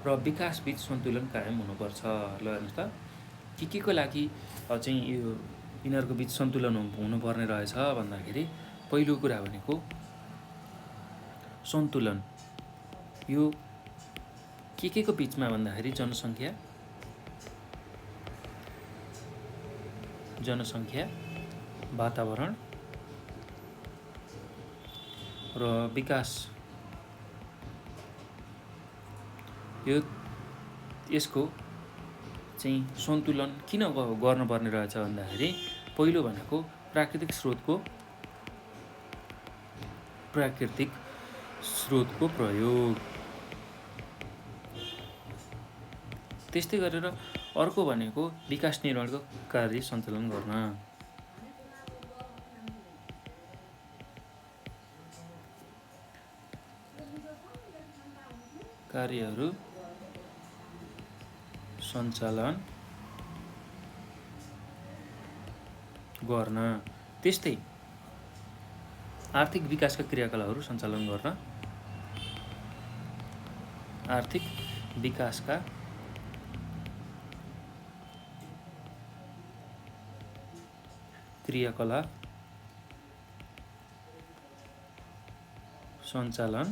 Speaker 1: र विकासबीच सन्तुलन कायम हुनुपर्छ। ल हेर्नुहोस् त, के को लागि चाहिँ यो यिनीहरूको बिच सन्तुलन हुनुपर्ने रहेछ भन्दाखेरि पहिलो कुरा भनेको सन्तुलन यो के को बिचमा भन्दाखेरि जनसङ्ख्या, वातावरण र विकास, यसको चाहिँ सन्तुलन किन गर्नुपर्ने रहेछ भन्दाखेरि पहिलो भनेको प्राकृतिक स्रोतको प्राकृतिक स्रोतको प्रयोग। त्यस्तै गरेर अर्को भनेको विकास निर्माणको कार्य सञ्चालन गर्न। कार्यहरू सञ्चालन गर्न। त्यस्तै आर्थिक विकासका क्रियाकलापहरू सञ्चालन गर्न। आर्थिक विकासका क्रियाकलाप सञ्चालन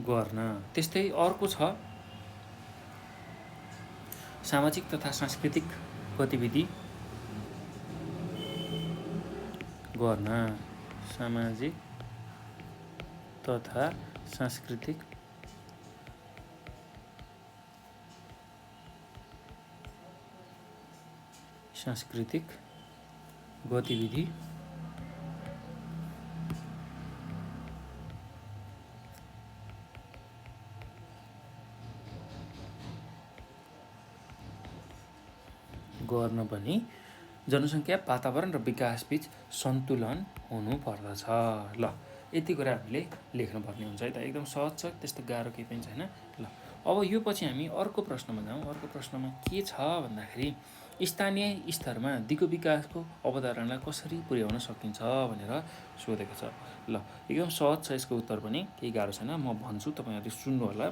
Speaker 1: गर्न। त्यस्तै अर्को छ सामाजिक तथा सांस्कृतिक गतिविधि गर्न। सामाजिक तथा सांस्कृतिक गतिविधि गर्न पनि जनसङ्ख्या, वातावरण र विकासबीच सन्तुलन हुनुपर्दछ। ल यति कुरा हामीले लेख्नुपर्ने हुन्छ है त। एकदम सहज छ, त्यस्तो गाह्रो केही पनि छैन। ल अब यो पछि हामी अर्को प्रश्नमा जाउँ। अर्को प्रश्नमा के छ भन्दाखेरि स्थानीय स्तरमा दिगो विकासको अवधारणालाई कसरी पुर्याउन सकिन्छ भनेर सोधेको छ। ल एकदम सहज छ, यसको उत्तर पनि केही गाह्रो छैन। म भन्छु, तपाईँहरूले सुन्नु होला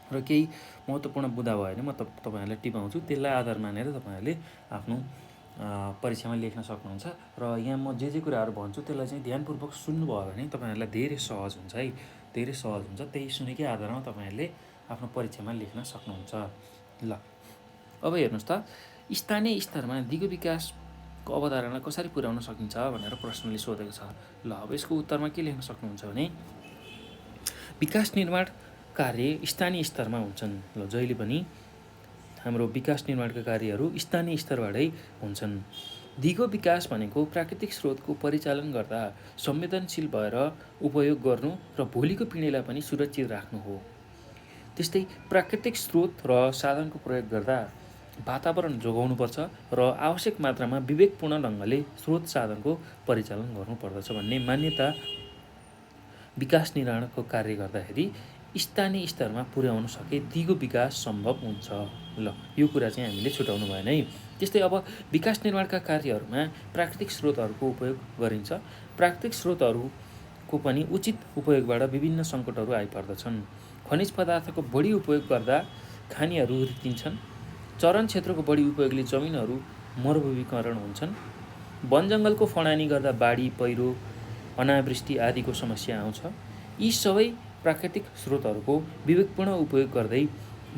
Speaker 1: र केही महत्त्वपूर्ण बुझा भयो भने म तपाईँहरूलाई टिपाउँछु। त्यसलाई आधार मानेर तपाईँहरूले आफ्नो परीक्षामा लेख्न सक्नुहुन्छ। र यहाँ म जे कुराहरू भन्छु त्यसलाई चाहिँ ध्यानपूर्वक सुन्नुभयो भने तपाईँहरूलाई धेरै सहज हुन्छ है, धेरै सहज हुन्छ। त्यही सुनेकै आधारमा तपाईँहरूले आफ्नो परीक्षामा लेख्न सक्नुहुन्छ। ल अब हेर्नुहोस् त, स्थानीय स्तरमा दिगो विकासको अवधारणा कसरी पुर्याउन सकिन्छ भनेर प्रश्नले सोधेको छ। ल अब यसको उत्तरमा के लेख्न सक्नुहुन्छ भने विकास निर्माण कार्य स्थानीय स्तरमा हुन्छन्। ल जहिले पनि हाम्रो विकास निर्माणका कार्यहरू स्थानीय स्तरबाटै हुन्छन्। दिगो विकास भनेको प्राकृतिक स्रोतको परिचालन गर्दा संवेदनशील भएर उपयोग गर्नु र भोलिको पिँढीलाई पनि सुरक्षित राख्नु हो। त्यस्तै प्राकृतिक स्रोत र साधनको प्रयोग गर्दा वातावरण जोगाउनुपर्छ र आवश्यक मात्रामा विवेकपूर्ण ढङ्गले स्रोत साधनको परिचालन गर्नुपर्दछ भन्ने मान्यता विकास निर्माणको कार्य गर्दाखेरि स्थानीय स्तरमा पुर्याउन सके दिगो विकास सम्भव हुन्छ। ल यो कुरा चाहिँ हामीले छुटाउनु भएन है। त्यस्तै अब विकास निर्माणका कार्यहरूमा प्राकृतिक स्रोतहरूको उपयोग गरिन्छ। प्राकृतिक स्रोतहरूको पनि उचित उपयोगबाट विभिन्न सङ्कटहरू आइपर्दछन्। खनिज पदार्थको बढी उपयोग गर्दा खानीहरू रित्तिन्छन्। चरण क्षेत्रको बढी उपयोगले जमिनहरू मरुभूमिकरण हुन्छन्। वन जङ्गलको फडानी गर्दा बाढी, पहिरो, अनावृष्टि आदिको समस्या आउँछ। यी सबै प्राकृतिक स्रोतहरूको विवेकपूर्ण उपयोग गर्दै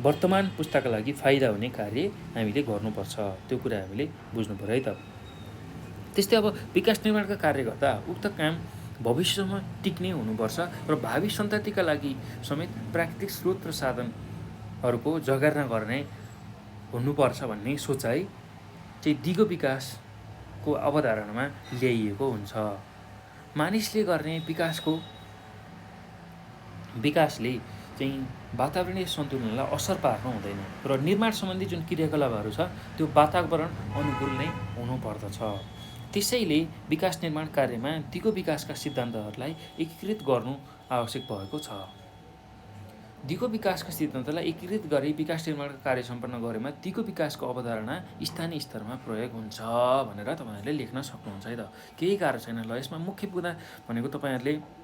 Speaker 1: वर्तमान पुस्ताका लागि फाइदा हुने कार्य हामीले गर्नुपर्छ। त्यो कुरा हामीले बुझ्नु पर्यो है त। त्यस्तै अब विकास निर्माणका कार्य गर्दा उक्त काम भविष्यसम्म टिक्ने हुनुपर्छ र भावी सन्ततिका लागि समेत प्राकृतिक स्रोत र साधनहरूको जगेर्ना गर्ने हुनुपर्छ भन्ने सोचाइ चाहिँ दिगो विकासको अवधारणामा ल्याइएको हुन्छ। मानिसले गर्ने विकासले चाहिँ वातावरणीय सन्तुलनलाई असर पार्नु हुँदैन र निर्माण सम्बन्धी जुन क्रियाकलापहरू छ त्यो वातावरण अनुकूल नै हुनुपर्दछ। त्यसैले विकास निर्माण कार्यमा दिगो विकासका सिद्धान्तहरूलाई एकीकृत गर्नु आवश्यक भएको छ। दिगो विकासका सिद्धान्तलाई एकीकृत गरी विकास निर्माणका कार्य सम्पन्न गरेमा दिगो विकासको अवधारणा स्थानीय स्तरमा प्रयोग हुन्छ भनेर तपाईँहरूले लेख्न सक्नुहुन्छ है त। केही गाह्रो छैन। ल यसमा मुख्य बुदा भनेको तपाईँहरूले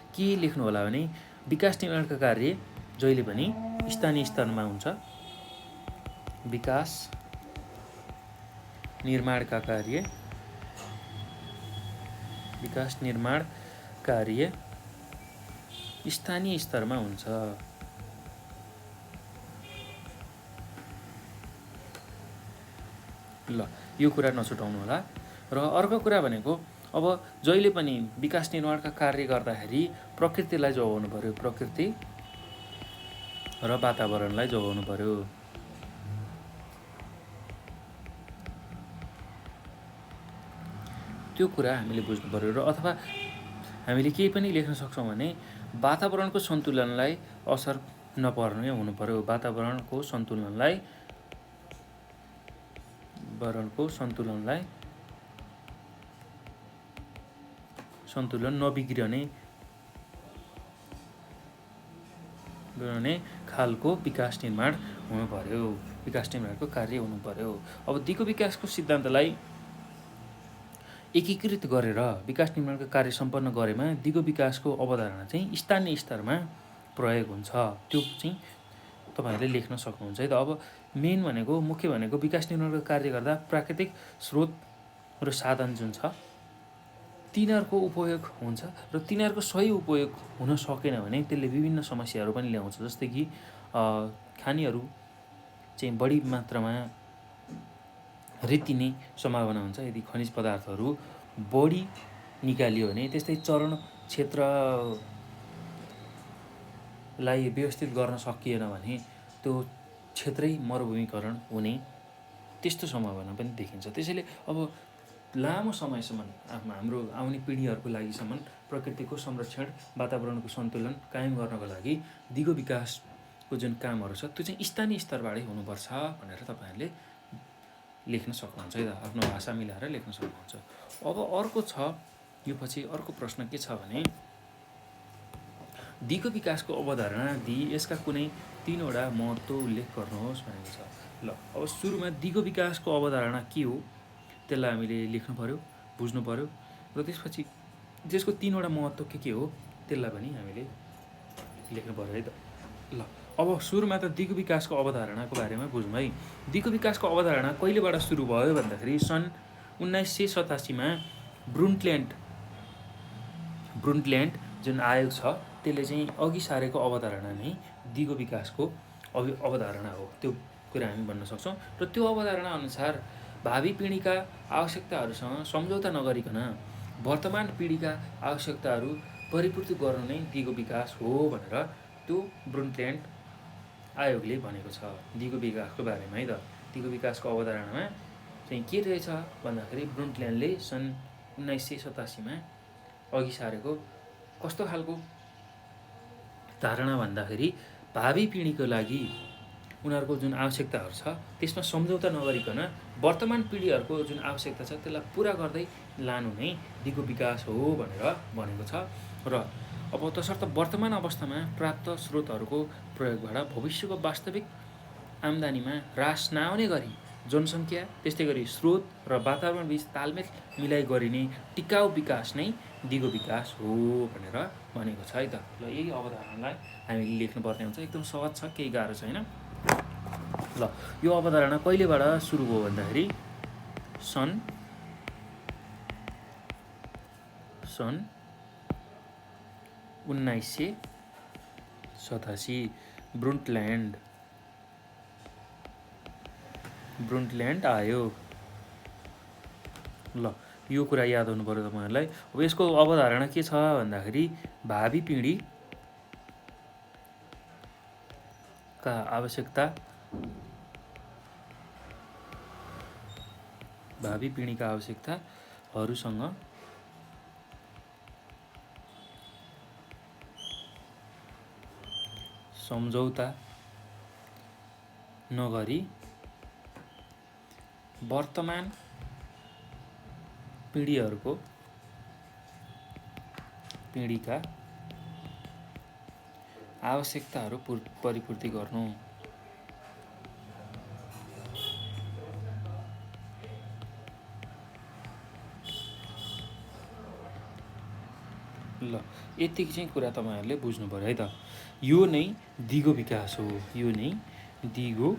Speaker 1: के लेख्नु होला भने विकास निर्माणका कार्य जहिले पनि स्थानीय स्तरमा हुन्छ। विकास निर्माण कार्य स्थानीय स्तरमा हुन्छ। ल यो कुरा नछुटाउनु होला। र अर्को कुरा भनेको अब जहिले पनि विकास निर्माणका कार्य गर्दाखेरि प्रकृतिलाई जोगाउनु पर्यो। प्रकृति र वातावरणलाई जोगाउनु पर्यो। त्यो कुरा हामीले बुझ्नु पऱ्यो। र अथवा हामीले केही पनि लेख्न सक्छौँ भने वातावरणको सन्तुलनलाई असर नपर्ने हुनु पऱ्यो। वातावरणको सन्तुलन नबिग्रने खालको विकास निर्माण हुनु पर्यो, विकास निर्माणको कार्य हुनु पर्यो। अब दिगो विकासको सिद्धान्तलाई एकीकृत गरेर विकास निर्माणको कार्य सम्पन्न गरेमा दिगो विकासको अवधारणा चाहिँ स्थानीय स्तरमा प्रयोग हुन्छ। त्यो चाहिँ तपाईँहरूले लेख्न सक्नुहुन्छ है त। अब मेन भनेको मुख्य भनेको विकास निर्माणको कार्य गर्दा प्राकृतिक स्रोत र साधन जुन छ तिनीहरूको उपयोग हुन्छ र तिनीहरूको सही उपयोग हुन सकेन भने त्यसले विभिन्न समस्याहरू पनि ल्याउँछ। जस्तै कि खानीहरू चाहिँ बढी मात्रामा रित्तिने सम्भावना हुन्छ यदि खनिज पदार्थहरू बढी निकालियो भने। त्यस्तै चरण क्षेत्रलाई व्यवस्थित गर्न सकिएन भने त्यो क्षेत्रै मरुभूमिकरण हुने त्यस्तो सम्भावना पनि देखिन्छ। त्यसैले अब लामो समयसम्म हाम्रो आउने पिँढीहरूको लागिसम्म प्रकृतिको संरक्षण, वातावरणको सन्तुलन कायम गर्नको लागि दिगो विकासको जुन कामहरू छ त्यो चाहिँ स्थानीय स्तरबाटै हुनुपर्छ भनेर तपाईँहरूले लेख्न सक्नुहुन्छ है त। आफ्नो भाषा मिलाएर लेख्न सक्नुहुन्छ। अब अर्को छ, यो पछि अर्को प्रश्न के छ भने दिगो विकासको अवधारणा दिई यसका कुनै 3वटा महत्त्व उल्लेख गर्नुहोस् भनेको छ। ल अब सुरुमा दिगो विकासको अवधारणा के हो त्यसलाई हामीले लेख्नु पर्यो, बुझ्नु पर्यो र त्यसपछि त्यसको 3वटा महत्त्व के हो त्यसलाई पनि हामीले लेख्नु पर्यो है त। ल अब सुरुमा त दिगो विकासको अवधारणाको बारेमा बुझौँ है। दिगो विकासको अवधारणा कहिलेबाट सुरु भयो भन्दाखेरि सन् 1987मा ब्रुन्डल्यान्ड जुन आयोग छ त्यसले चाहिँ अघि सारेको अवधारणा नै दिगो विकासको अवधारणा हो, त्यो कुरा हामी भन्न सक्छौँ। र त्यो अवधारणा अनुसार भावी पिँढीका आवश्यकताहरूसँग सम्झौता नगरिकन वर्तमान पिँढीका आवश्यकताहरू परिपूर्ति गर्नु नै दिगो विकास हो भनेर त्यो ब्रुन्डल्यान्ड आयोगले भनेको छ दिगो विकासको बारेमा है त। दिगो विकासको अवधारणामा चाहिँ के रहेछ भन्दाखेरि ब्रुन्डल्यान्डले सन् 1987मा अघि सारेको कस्तो खालको धारणा भन्दाखेरि भावी पिँढीको लागि उनीहरूको जुन आवश्यकताहरू छ त्यसमा सम्झौता नगरिकन वर्तमान पिँढीहरूको जुन आवश्यकता छ त्यसलाई पुरा गर्दै लानु नै दिगो विकास हो भनेर भनेको छ। र अब तसर्थ वर्तमान अवस्थामा प्राप्त स्रोतहरूको प्रयोगबाट भविष्यको वास्तविक आम्दानीमा ह्रास नआउने गरी जनसङ्ख्या त्यस्तै गरी स्रोत र वातावरणबीच तालमेल मिलाइ गरिने टिकाउ विकास नै दिगो विकास हो भनेर भनेको छ है त। ल यही अवधारणालाई हामीले लेख्नुपर्ने हुन्छ। एकदम सहज छ, केही गाह्रो छैन। ल यो अवधारणा कहिलेबाट सुरु भयो भन्दाखेरि सन् 1987 ब्रुन्डल्यान्ड आयोग। ल यो कुरा याद हुनु पर्यो तपाईँहरूलाई। अब यसको अवधारणा के छ भन्दाखेरि भावी पिँढीका आवश्यकताहरूसँग सम्झौता नगरी वर्तमान पिँढीका आवश्यकताहरू परिपूर्ति गर्नु। ल यतिकै चाहिँ कुरा तपाईँहरूले बुझ्नु पर्यो है त। यो नै दिगो विकास हो, यो नै दिगो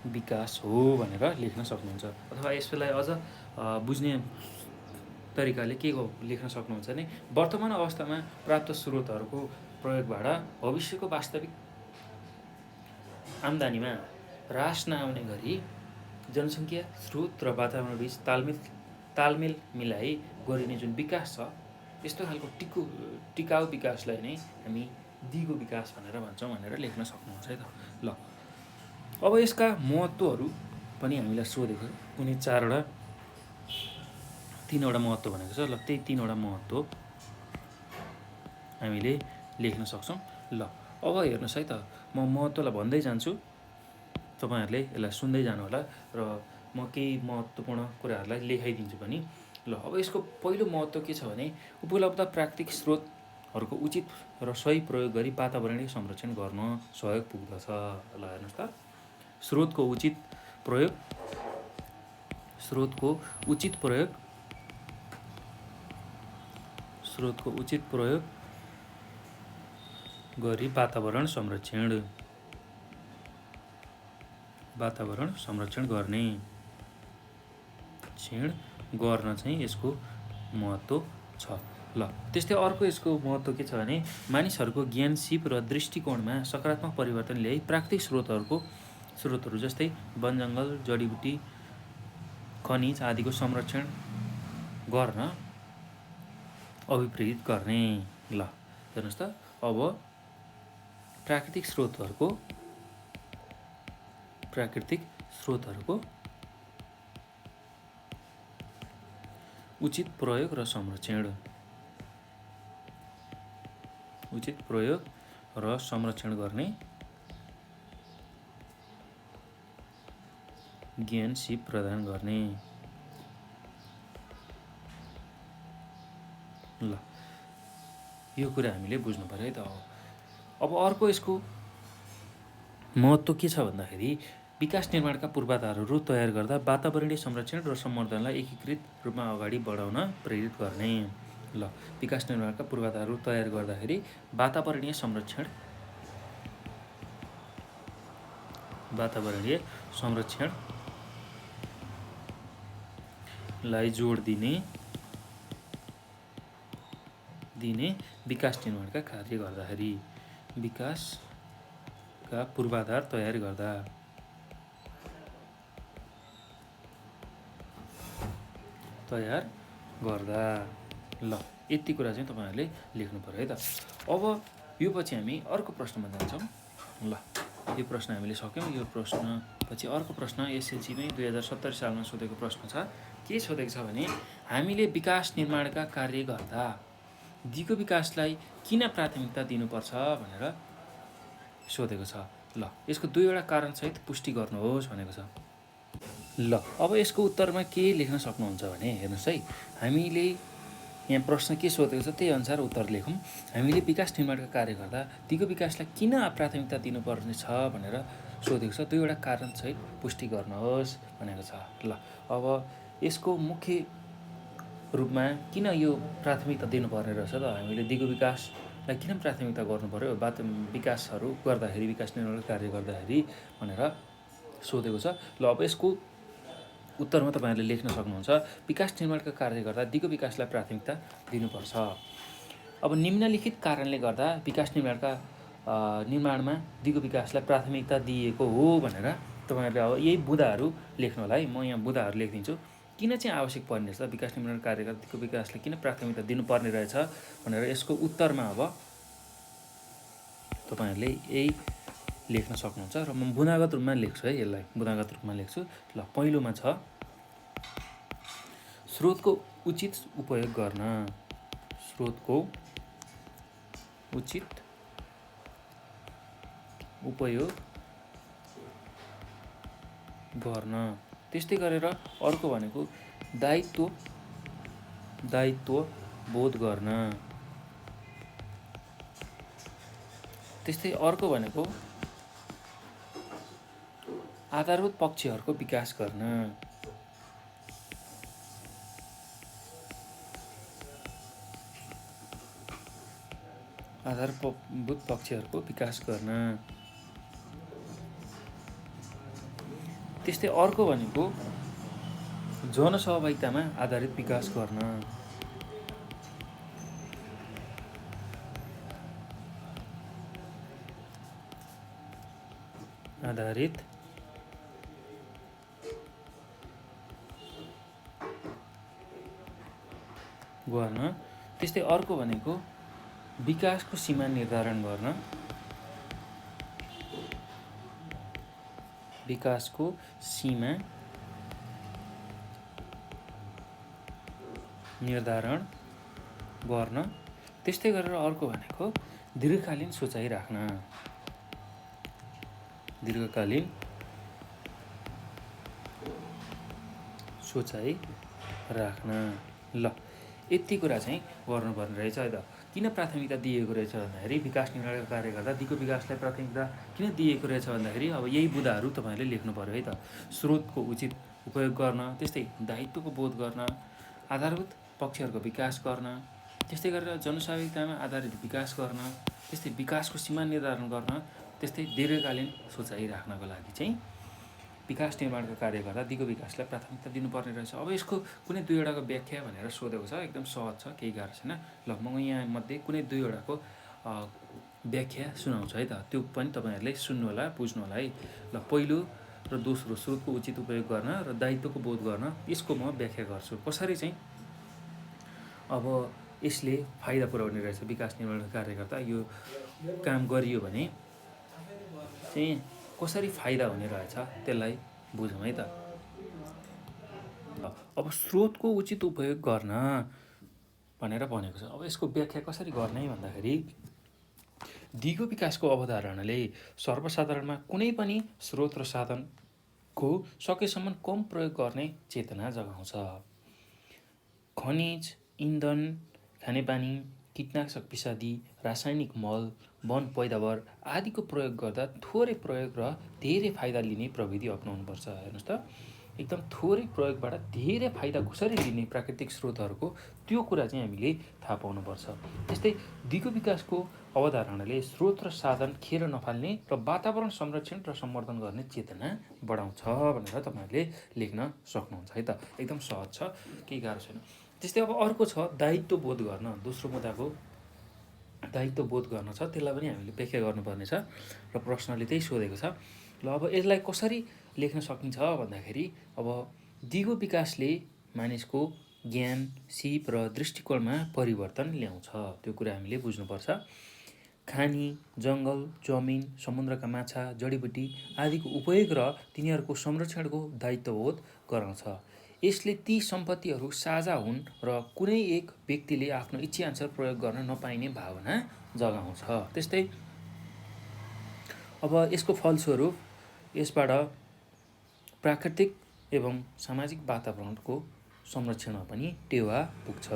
Speaker 1: विकास हो भनेर लेख्न सक्नुहुन्छ। अथवा यसलाई अझ बुझ्ने तरिकाले के लेख्न सक्नुहुन्छ भने वर्तमान अवस्थामा प्राप्त स्रोतहरूको प्रयोगबाट भविष्यको वास्तविक आम्दानीमा ह्रास नआउने गरी जनसङ्ख्या स्रोत र वातावरणबीच तालमेल मिलाई गरिने जुन विकास छ यस्तो खालको टिकाउ विकासलाई नै हामी दिगो विकास भनेर भन्छौँ भनेर लेख्न सक्नुहुन्छ है त। ल अब यसका महत्त्वहरू पनि हामीलाई सोधेको कुनै 4वटा तीनवटा महत्त्व भनेको छ। ल त्यही तीनवटा महत्त्व हामीले लेख्न सक्छौँ। ल अब हेर्नुहोस् है त, म महत्त्वलाई भन्दै जान्छु, तपाईँहरूले यसलाई सुन्दै जानु होला र म केही महत्त्वपूर्ण कुराहरूलाई लेखाइदिन्छु पनि। ल अब यसको पहिलो महत्त्व के छ भने उपलब्ध प्राकृतिक स्रोतहरूको उचित र सही प्रयोग गरी वातावरणीय संरक्षण गर्न सहयोग पुग्दछ। ल हेर्नुहोस् त, स्रोतको उचित प्रयोग गरी वातावरण संरक्षण गर्न चाहिँ यसको महत्त्व छ। ल त्यस्तै अर्को यसको महत्त्व के छ भने मानिसहरूको ज्ञान, सिप र दृष्टिकोणमा सकारात्मक परिवर्तन ल्याई प्राकृतिक स्रोतहरू जस्तै वनजङ्गल, जडीबुटी, खनिज आदिको संरक्षण गर्न अभिप्रेरित गर्ने। ल हेर्नुहोस् त, अब प्राकृतिक स्रोतहरूको उचित प्रयोग र संरक्षण गर्ने ज्ञान, सिप प्रदान गर्ने। ल यो कुरा हामीले बुझ्नु पर्यो है त। अब अर्को यसको महत्त्व के छ भन्दाखेरि विकास निर्माणका पूर्वाधारहरू तयार गर्दा वातावरणीय संरक्षण र सम्वर्धनलाई एकीकृत रूपमा अगाडि बढाउन प्रेरित गर्ने। ल विकास निर्माणका पूर्वाधारहरू तयार गर्दाखेरि वातावरणीय संरक्षणलाई जोड दिने विकास निर्माणका कार्य गर्दाखेरि, विकासका पूर्वाधार तयार गर्दा ल यति कुरा चाहिँ तपाईँहरूले लेख्नु पर्यो है त। अब यो पछि हामी अर्को प्रश्नमा जान्छौँ। ल यो प्रश्न हामीले सक्यौँ। यो प्रश्न पछि अर्को प्रश्न एसएलसीमै 2070 सालमा सोधेको प्रश्न छ। के सोधेको छ भने हामीले विकास निर्माणका कार्य गर्दा दिगो विकासलाई किन प्राथमिकता दिनुपर्छ भनेर सोधेको छ। ल यसको दुईवटा कारणसहित पुष्टि गर्नुहोस् भनेको छ। ल अब यसको उत्तरमा के लेख्न सक्नुहुन्छ भने हेर्नुहोस् है, हामीले यहाँ प्रश्न के सोधेको छ त्यही अनुसार उत्तर लेखौँ। हामीले विकास निर्माणका कार्य गर्दा दिगो विकासलाई किन प्राथमिकता दिनुपर्ने छ भनेर सोधेको छ। दुईवटा कारणसहित पुष्टि गर्नुहोस् भनेको छ। ल अब यसको मुख्य रूपमा किन यो प्राथमिकता दिनुपर्ने रहेछ त, हामीले दिगो विकासलाई किन प्राथमिकता गर्नु पर्यो विकासहरू गर्दाखेरि, विकास निर्माण कार्य गर्दाखेरि भनेर सोधेको छ। ल अब यसको उत्तरमा तपाईँहरूले लेख्न सक्नुहुन्छ, विकास निर्माणका कार्य गर्दा दिगो विकासलाई प्राथमिकता दिनुपर्छ। अब निम्नलिखित कारणले गर्दा विकास निर्माणमा दिगो विकासलाई प्राथमिकता दिएको हो भनेर तपाईँहरूले अब यही बुँदाहरू लेख्नु होला है। म यहाँ बुँदाहरू लेखिदिन्छु। किन चाहिँ आवश्यक पर्ने रहेछ, विकास निर्माण कार्य गर्दा दिगो विकासलाई किन प्राथमिकता दिनुपर्ने रहेछ भनेर यसको उत्तरमा अब तपाईँहरूले यही लेख्न सक्नुहुन्छ र म बुँदागत रूपमा लेख्छु है। यसलाई बुँदागत रूपमा लेख्छु। ल पहिलोमा छ स्रोतको उचित उपयोग गर्न। त्यस्तै गरेर अर्को भनेको दायित्व बोध गर्न। त्यस्तै अर्को भनेको आधारभूत पक्षहरूको विकास गर्न। त्यस्तै अर्को भनेको जनसहभागितामा आधारित विकास गर्न। त्यस्तै अर्को भनेको विकासको सीमा निर्धारण गर्न। निर्धारण गर्न। त्यस्तै गरेर अर्को भनेको दीर्घकालीन सोचाइ राख्न। दीर्घकालीन सोचाइ राख्न। ल यति कुरा चाहिँ गर्नुपर्ने रहेछ है त। किन प्राथमिकता दिएको रहेछ भन्दाखेरि विकास निर्माणका कार्य गर्दा दिगो विकासलाई प्राथमिकता किन दिएको रहेछ भन्दाखेरि अब यही बुदाहरू तपाईँहरूले लेख्नु पर्यो है त। स्रोतको उचित उपयोग गर्न, त्यस्तै दायित्वको बोध गर्न, आधारभूत पक्षहरूको विकास गर्न, त्यस्तै गरेर जनस्वाभाविकतामा आधारित विकास गर्न, त्यस्तै विकासको सीमा निर्धारण गर्न, त्यस्तै दीर्घकालीन सोचाइ राख्नको लागि चाहिँ विकास निर्माणको कार्य गर्दा दिगो विकासलाई प्राथमिकता दिनुपर्ने रहेछ। अब यसको कुनै दुईवटाको व्याख्या भनेर सोधेको छ, एकदम सहज छ, केही गाह्रो छैन। ल म यहाँ मध्ये कुनै दुईवटाको व्याख्या सुनाउँछु है त, त्यो पनि तपाईँहरूले सुन्नु होला, बुझ्नु होला है। ल पहिलो र दोस्रो, स्रोतको उचित उपयोग गर्न र दायित्वको बोध गर्न, यसको म व्याख्या गर्छु। कसरी चाहिँ अब यसले फाइदा पुर्याउने रहेछ विकास निर्माणको कार्य गर्दा यो काम गरियो भने चाहिँ कसरी फाइदा हुने रहेछ त्यसलाई बुझौँ है त। अब स्रोतको उचित उपयोग गर्न भनेर भनेको छ। अब यसको व्याख्या कसरी गर्ने भन्दाखेरि दिगो विकासको अवधारणाले सर्वसाधारणमा कुनै पनि स्रोत र साधनको सकेसम्म कम प्रयोग गर्ने चेतना जगाउँछ। खनिज, इन्धन, खानेपानी, कीटनाशक विषादी, रासायनिक मल, वन पैदावार आदिको प्रयोग गर्दा थोरै प्रयोग र धेरै फाइदा लिने प्रविधि अपनाउनुपर्छ। हेर्नुहोस् त, एकदम थोरै प्रयोगबाट धेरै फाइदा कसरी लिने प्राकृतिक स्रोतहरूको त्यो कुरा चाहिँ हामीले थाहा पाउनुपर्छ। त्यस्तै दिगो विकासको अवधारणाले स्रोत र साधन खेर नफाल्ने र वातावरण संरक्षण र सम्वर्धन गर्ने चेतना बढाउँछ भनेर तपाईँहरूले लेख्न सक्नुहुन्छ है त। एकदम सहज छ, केही गाह्रो छैन। त्यस्तै अब अर्को छ दायित्व बोध गर्न। दोस्रो मुद्दाको दायित्व बोध गर्न छ, त्यसलाई पनि हामीले व्याख्या गर्नुपर्ने छ र प्रश्नले त्यही सोधेको छ। ल अब यसलाई कसरी लेख्न सकिन्छ भन्दाखेरि अब दिगो विकासले मानिसको ज्ञान, सिप र दृष्टिकोणमा परिवर्तन ल्याउँछ, त्यो कुरा हामीले बुझ्नुपर्छ। खानी, जङ्गल, जमिन, समुद्रका माछा, जडीबुटी आदिको उपयोग र तिनीहरूको संरक्षणको दायित्वबोध गराउँछ। यसले ती सम्पत्तिहरू साझा हुन् र कुनै एक व्यक्तिले आफ्नो इच्छाअनुसार प्रयोग गर्न नपाइने भावना जगाउँछ। त्यस्तै अब यसको फलस्वरूप यसबाट प्राकृतिक एवं सामाजिक वातावरणको संरक्षणमा पनि टेवा पुग्छ।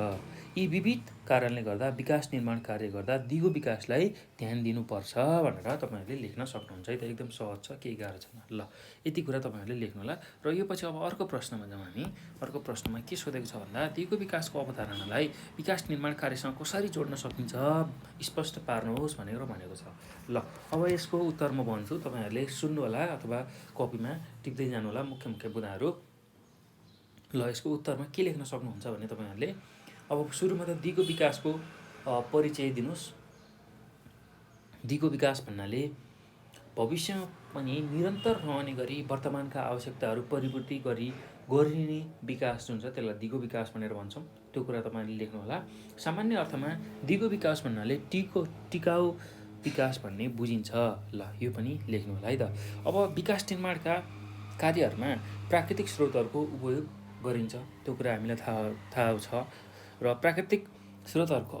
Speaker 1: यी विविध कारणले गर्दा विकास निर्माण कार्य गर्दा दिगो विकासलाई ध्यान दिनुपर्छ भनेर तपाईँहरूले लेख्न सक्नुहुन्छ है त। एकदम सहज छ, केही गाह्रो छैन। ल यति कुरा तपाईँहरूले लेख्नु होला। र यो पछि अब अर्को प्रश्नमा जाउँ हामी। अर्को प्रश्नमा के सोधेको छ भन्दा दिगो विकासको अवधारणालाई विकास निर्माण कार्यसँग कसरी जोड्न सकिन्छ स्पष्ट पार्नुहोस् भनेर भनेको छ। ल अब यसको उत्तर म भन्छु, तपाईँहरूले सुन्नु होला अथवा कपीमा टिप्दै जानु होला मुख्य मुख्य बुदाहरू। ल यसको उत्तरमा के लेख्न सक्नुहुन्छ भने तपाईँहरूले अब सुरुमा त दिगो विकासको परिचय दिनुहोस्। दिगो विकास भन्नाले भविष्यमा पनि निरन्तर रहने गरी वर्तमानका आवश्यकताहरू परिपूर्ति गरिने विकास जुन छ त्यसलाई दिगो विकास भनेर भन्छौँ, त्यो कुरा तपाईँहरूले लेख्नु होला। सामान्य अर्थमा दिगो विकास भन्नाले टिकाउ विकास भन्ने बुझिन्छ। ल यो पनि लेख्नु होला है त। अब विकास निर्माणका कार्यहरूमा प्राकृतिक स्रोतहरूको उपयोग गरिन्छ, त्यो कुरा हामीलाई थाहा छ। र प्राकृतिक स्रोतहरूको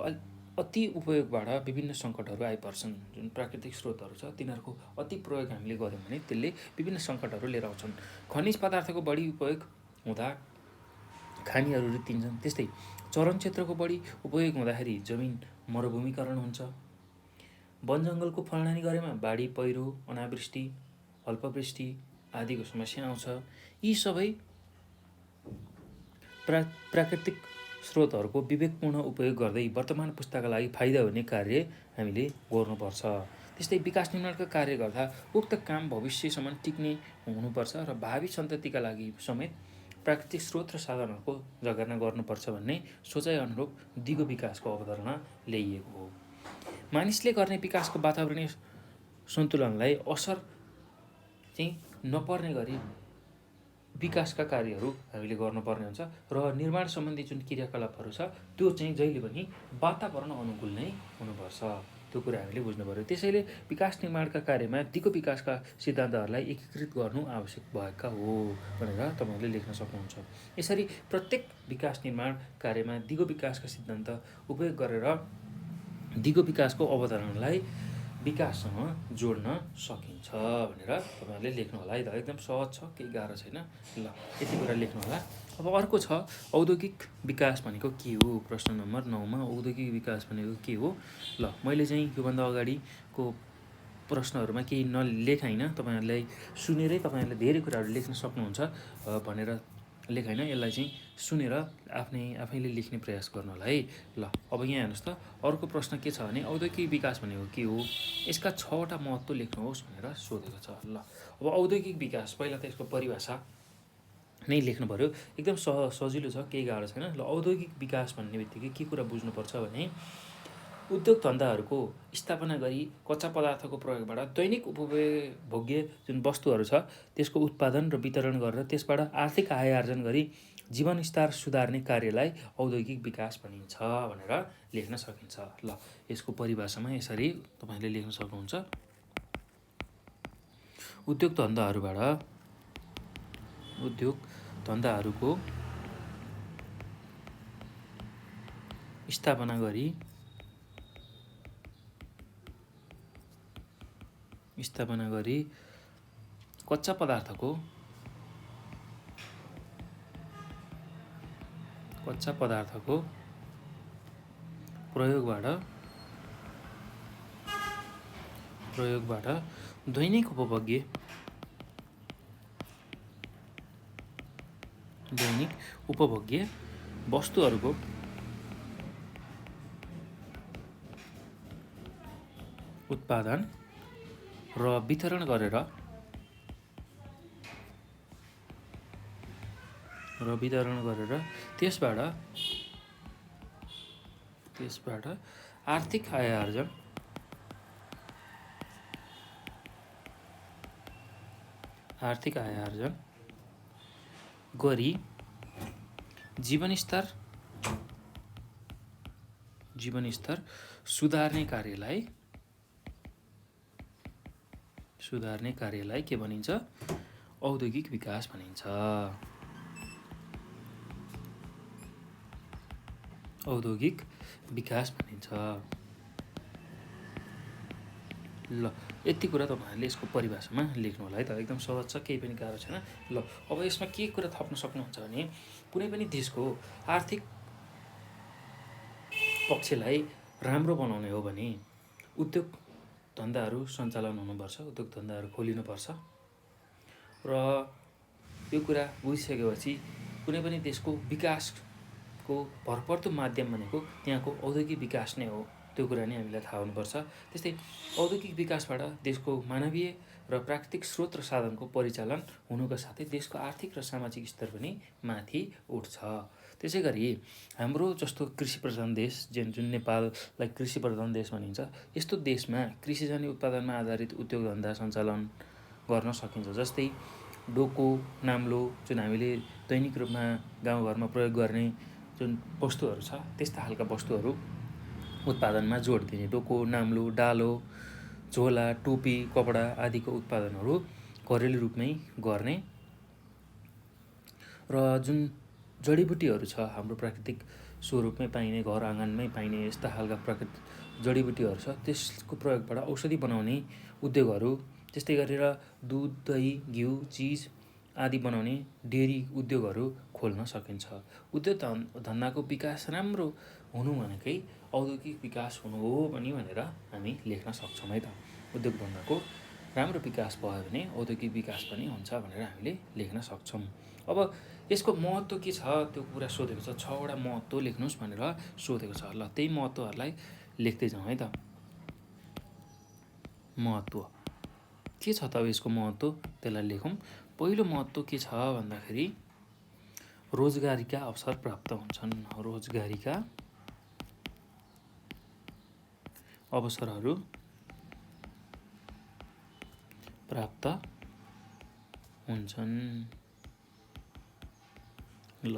Speaker 1: अति उपयोगबाट विभिन्न सङ्कटहरू आइपर्छन्। जुन प्राकृतिक स्रोतहरू छ तिनीहरूको अति प्रयोग हामीले गऱ्यौँ भने त्यसले विभिन्न सङ्कटहरू लिएर आउँछन्। खनिज पदार्थको बढी उपयोग हुँदा खानीहरू रित्तिन्छन्। त्यस्तै चरण क्षेत्रको बढी उपयोग हुँदाखेरि जमिन मरुभूमिकरण हुन्छ। वन जङ्गलको फलनानी गरेमा बाढी, पहिरो, अनावृष्टि, अल्पवृष्टि आदिको समस्या आउँछ। यी सबै प्राकृतिक स्रोतहरूको विवेकपूर्ण उपयोग गर्दै वर्तमान पुस्ताका लागि फाइदा हुने कार्य हामीले गर्नुपर्छ। त्यस्तै विकास निर्माणका कार्य गर्दा उक्त काम भविष्यसम्म टिक्ने हुनुपर्छ र भावी सन्ततिका लागि समेत प्राकृतिक स्रोत र साधनहरूको जगेर्ना गर्नुपर्छ भन्ने सोचाइ अनुरूप दिगो विकासको अवधारणा ल्याइएको हो। मानिसले गर्ने विकासको वातावरणीय सन्तुलनलाई असर चाहिँ नपर्ने गरी विकासका कार्यहरू हामीले गर्नुपर्ने हुन्छ र निर्माण सम्बन्धी जुन क्रियाकलापहरू छ त्यो चाहिँ जहिले पनि वातावरण अनुकूल नै हुनुपर्छ। त्यो कुरा हामीले बुझ्नु पर्यो। त्यसैले विकास निर्माणका कार्यमा दिगो विकासका सिद्धान्तहरूलाई एकीकृत गर्नु आवश्यक भएका हो भनेर तपाईँहरूले लेख्न सक्नुहुन्छ। यसरी प्रत्येक विकास निर्माण कार्यमा दिगो विकासका सिद्धान्त उपयोग गरेर दिगो विकासको अवधारणालाई विकाससँग जोड्न सकिन्छ भनेर तपाईँहरूले लेख्नु होला है त। एकदम सहज छ, केही गाह्रो छैन। ल, यति कुरा लेख्नु होला। अब अर्को छ औद्योगिक विकास भनेको के हो। प्रश्न नम्बर 9मा औद्योगिक विकास भनेको के हो। ल, मैले चाहिँ योभन्दा अगाडिको प्रश्नहरूमा केही नलेखाइन तपाईँहरूलाई सुनेरै तपाईँहरूले धेरै कुराहरू लेख्न सक्नुहुन्छ भनेर लेखाइन। यसलाई चाहिँ सुनेर आफैले लेख्ने प्रयास गर्नु होला है। ल, अब यहाँ हेर्नुहोस् त, अर्को प्रश्न के छ भने औद्योगिक विकास भनेको के हो, यसका 6वटा महत्त्व लेख्नुहोस् भनेर सोधेको छ। ल, अब औद्योगिक विकास पहिला त यसको परिभाषा नै लेख्नु पऱ्यो। एकदम सजिलो छ, केही गाह्रो छैन। ल, औद्योगिक विकास भन्ने बित्तिकै के कुरा बुझ्नुपर्छ भने उद्योग धन्दाहरूको स्थापना गरी कच्चा पदार्थको प्रयोगबाट दैनिक उपभोग्य जुन वस्तुहरू छ त्यसको उत्पादन र वितरण गरेर त्यसबाट आर्थिक आय आर्जन गरी जीवनस्तर सुधार्ने कार्यलाई औद्योगिक विकास भनिन्छ भनेर लेख्न सकिन्छ। ल, यसको परिभाषामा यसरी तपाईँले लेख्न सक्नुहुन्छ। उद्योग धन्दाहरूको स्थापना गरी कच्चा पदार्थको प्रयोगबाट दैनिक उपभोग्य वस्तुहरूको उत्पादन र वितरण गरेर त्यसबाट आर्थिक आय आर्जन गरी जीवनस्तर सुधार्ने कार्यलाई के भनिन्छ, औद्योगिक विकास भनिन्छ। ल, यति कुरा तपाईँहरूले यसको परिभाषामा लेख्नु होला है त। एकदम सहज छ, केही पनि गाह्रो छैन। ल, अब यसमा के कुरा थप्न सक्नुहुन्छ भने कुनै पनि देशको आर्थिक पक्षलाई राम्रो बनाउने हो भने उद्योग धन्दाहरू सञ्चालन हुनुपर्छ, उद्योग धन्दाहरू खोलिनुपर्छ। र यो कुरा बुझिसकेपछि कुनै पनि देशको विकासको भरपर्दो माध्यम भनेको त्यहाँको औद्योगिक विकास नै हो, त्यो कुरा नै हामीलाई थाहा हुनुपर्छ। त्यस्तै औद्योगिक विकासबाट देशको मानवीय र प्राकृतिक स्रोत र साधनको परिचालन हुनुका साथै देशको आर्थिक र सामाजिक स्तर पनि माथि उठ्छ। त्यसै गरी हाम्रो जस्तो कृषि प्रधान देश जुन नेपाललाई कृषि प्रधान देश भनिन्छ, यस्तो देशमा कृषिजन्य उत्पादनमा आधारित उद्योग धन्दा सञ्चालन गर्न सकिन्छ। जस्तै डोको, नाम्लो जुन हामीले दैनिक रूपमा गाउँघरमा प्रयोग गर्ने जुन वस्तुहरू छ त्यस्ता खालका वस्तुहरू उत्पादनमा जोड दिने, डोको, नाम्लो, डालो, झोला, टोपी, कपडा आदिको उत्पादनहरू घरेलु रूपमै गर्ने र जुन जडीबुटीहरू छ हाम्रो प्राकृतिक स्वरूपमै पाइने, घर आँगनमै पाइने यस्ता खालका प्राकृतिक जडीबुटीहरू छ त्यसको प्रयोगबाट औषधि बनाउने उद्योगहरू, त्यस्तै गरेर दुध, दही, घिउ, चिज आदि बनाउने डेरी उद्योगहरू खोल्न सकिन्छ। उद्योग धन्दाको विकास राम्रो हुनु भनेकै औद्योगिक विकास हुनु हो भनेर हामी लेख्न सक्छौँ है त। उद्योग धन्दाको राम्रो विकास भयो भने औद्योगिक विकास पनि हुन्छ भनेर हामीले लेख्न सक्छौँ। अब यसको महत्त्व के छ त्यो कुरा सोधेको छ। 6वटा महत्त्व लेख्नुहोस् भनेर सोधेको छ। ल, त्यही महत्त्वहरूलाई लेख्दै जाउँ है त। महत्त्व के छ त यसको महत्त्व, त्यसलाई लेखौँ। पहिलो महत्त्व के छ भन्दाखेरि रोजगारीका अवसर प्राप्त हुन्छन्। रोजगारीका अवसरहरू प्राप्त हुन्छन्। ल,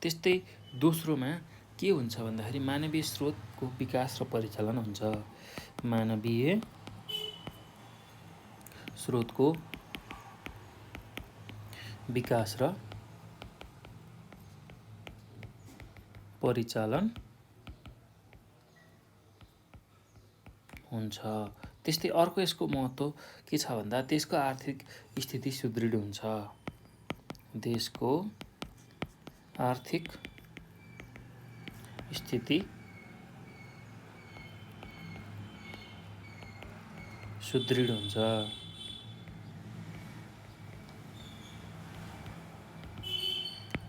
Speaker 1: त्यस्तै दोस्रोमा के हुन्छ भन्दाखेरि मानवीय स्रोतको विकास र परिचालन हुन्छ। मानवीय स्रोतको विकास र परिचालन हुन्छ। त्यस्तै अर्को यसको महत्त्व के छ भन्दा देशको आर्थिक स्थिति सुदृढ हुन्छ। देशको आर्थिक स्थिति सुदृढ हुन्छ।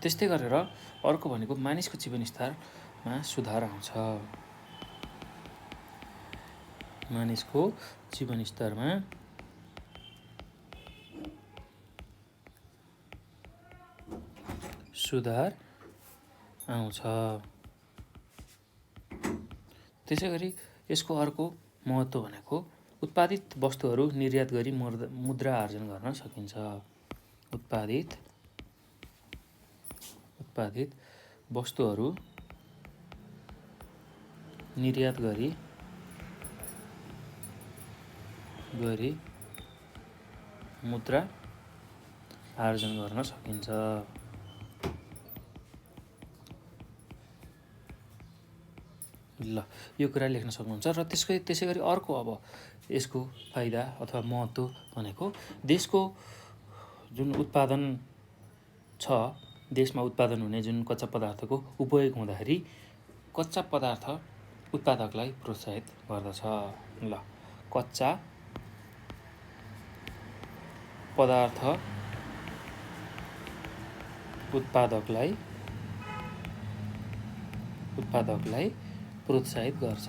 Speaker 1: त्यस्तै गरेर अर्को भनेको मानिसको जीवनस्तरमा सुधार आउँछ। मानिसको जीवनस्तरमा सुधार आउँछ। त्यसै गरी यसको अर्को महत्त्व भनेको उत्पादित वस्तुहरू निर्यात गरी मुद्रा आर्जन गर्न सकिन्छ। उत्पादित वस्तुहरू निर्यात गरी मुद्रा आर्जन गर्न सकिन्छ। ल यो कुरा लेख्न सक्नुहुन्छ। र त्यसै गरी अर्को अब यसको फाइदा अथवा महत्त्व भनेको देशको जुन उत्पादन छ, देशमा उत्पादन हुने जुन कच्चा पदार्थको उपयोग हुँदाखेरि कच्चा पदार्थ उत्पादकलाई प्रोत्साहित गर्दछ। ल कच्चा पदार्थ उत्पादकलाई प्रोत्साहित गर्छ।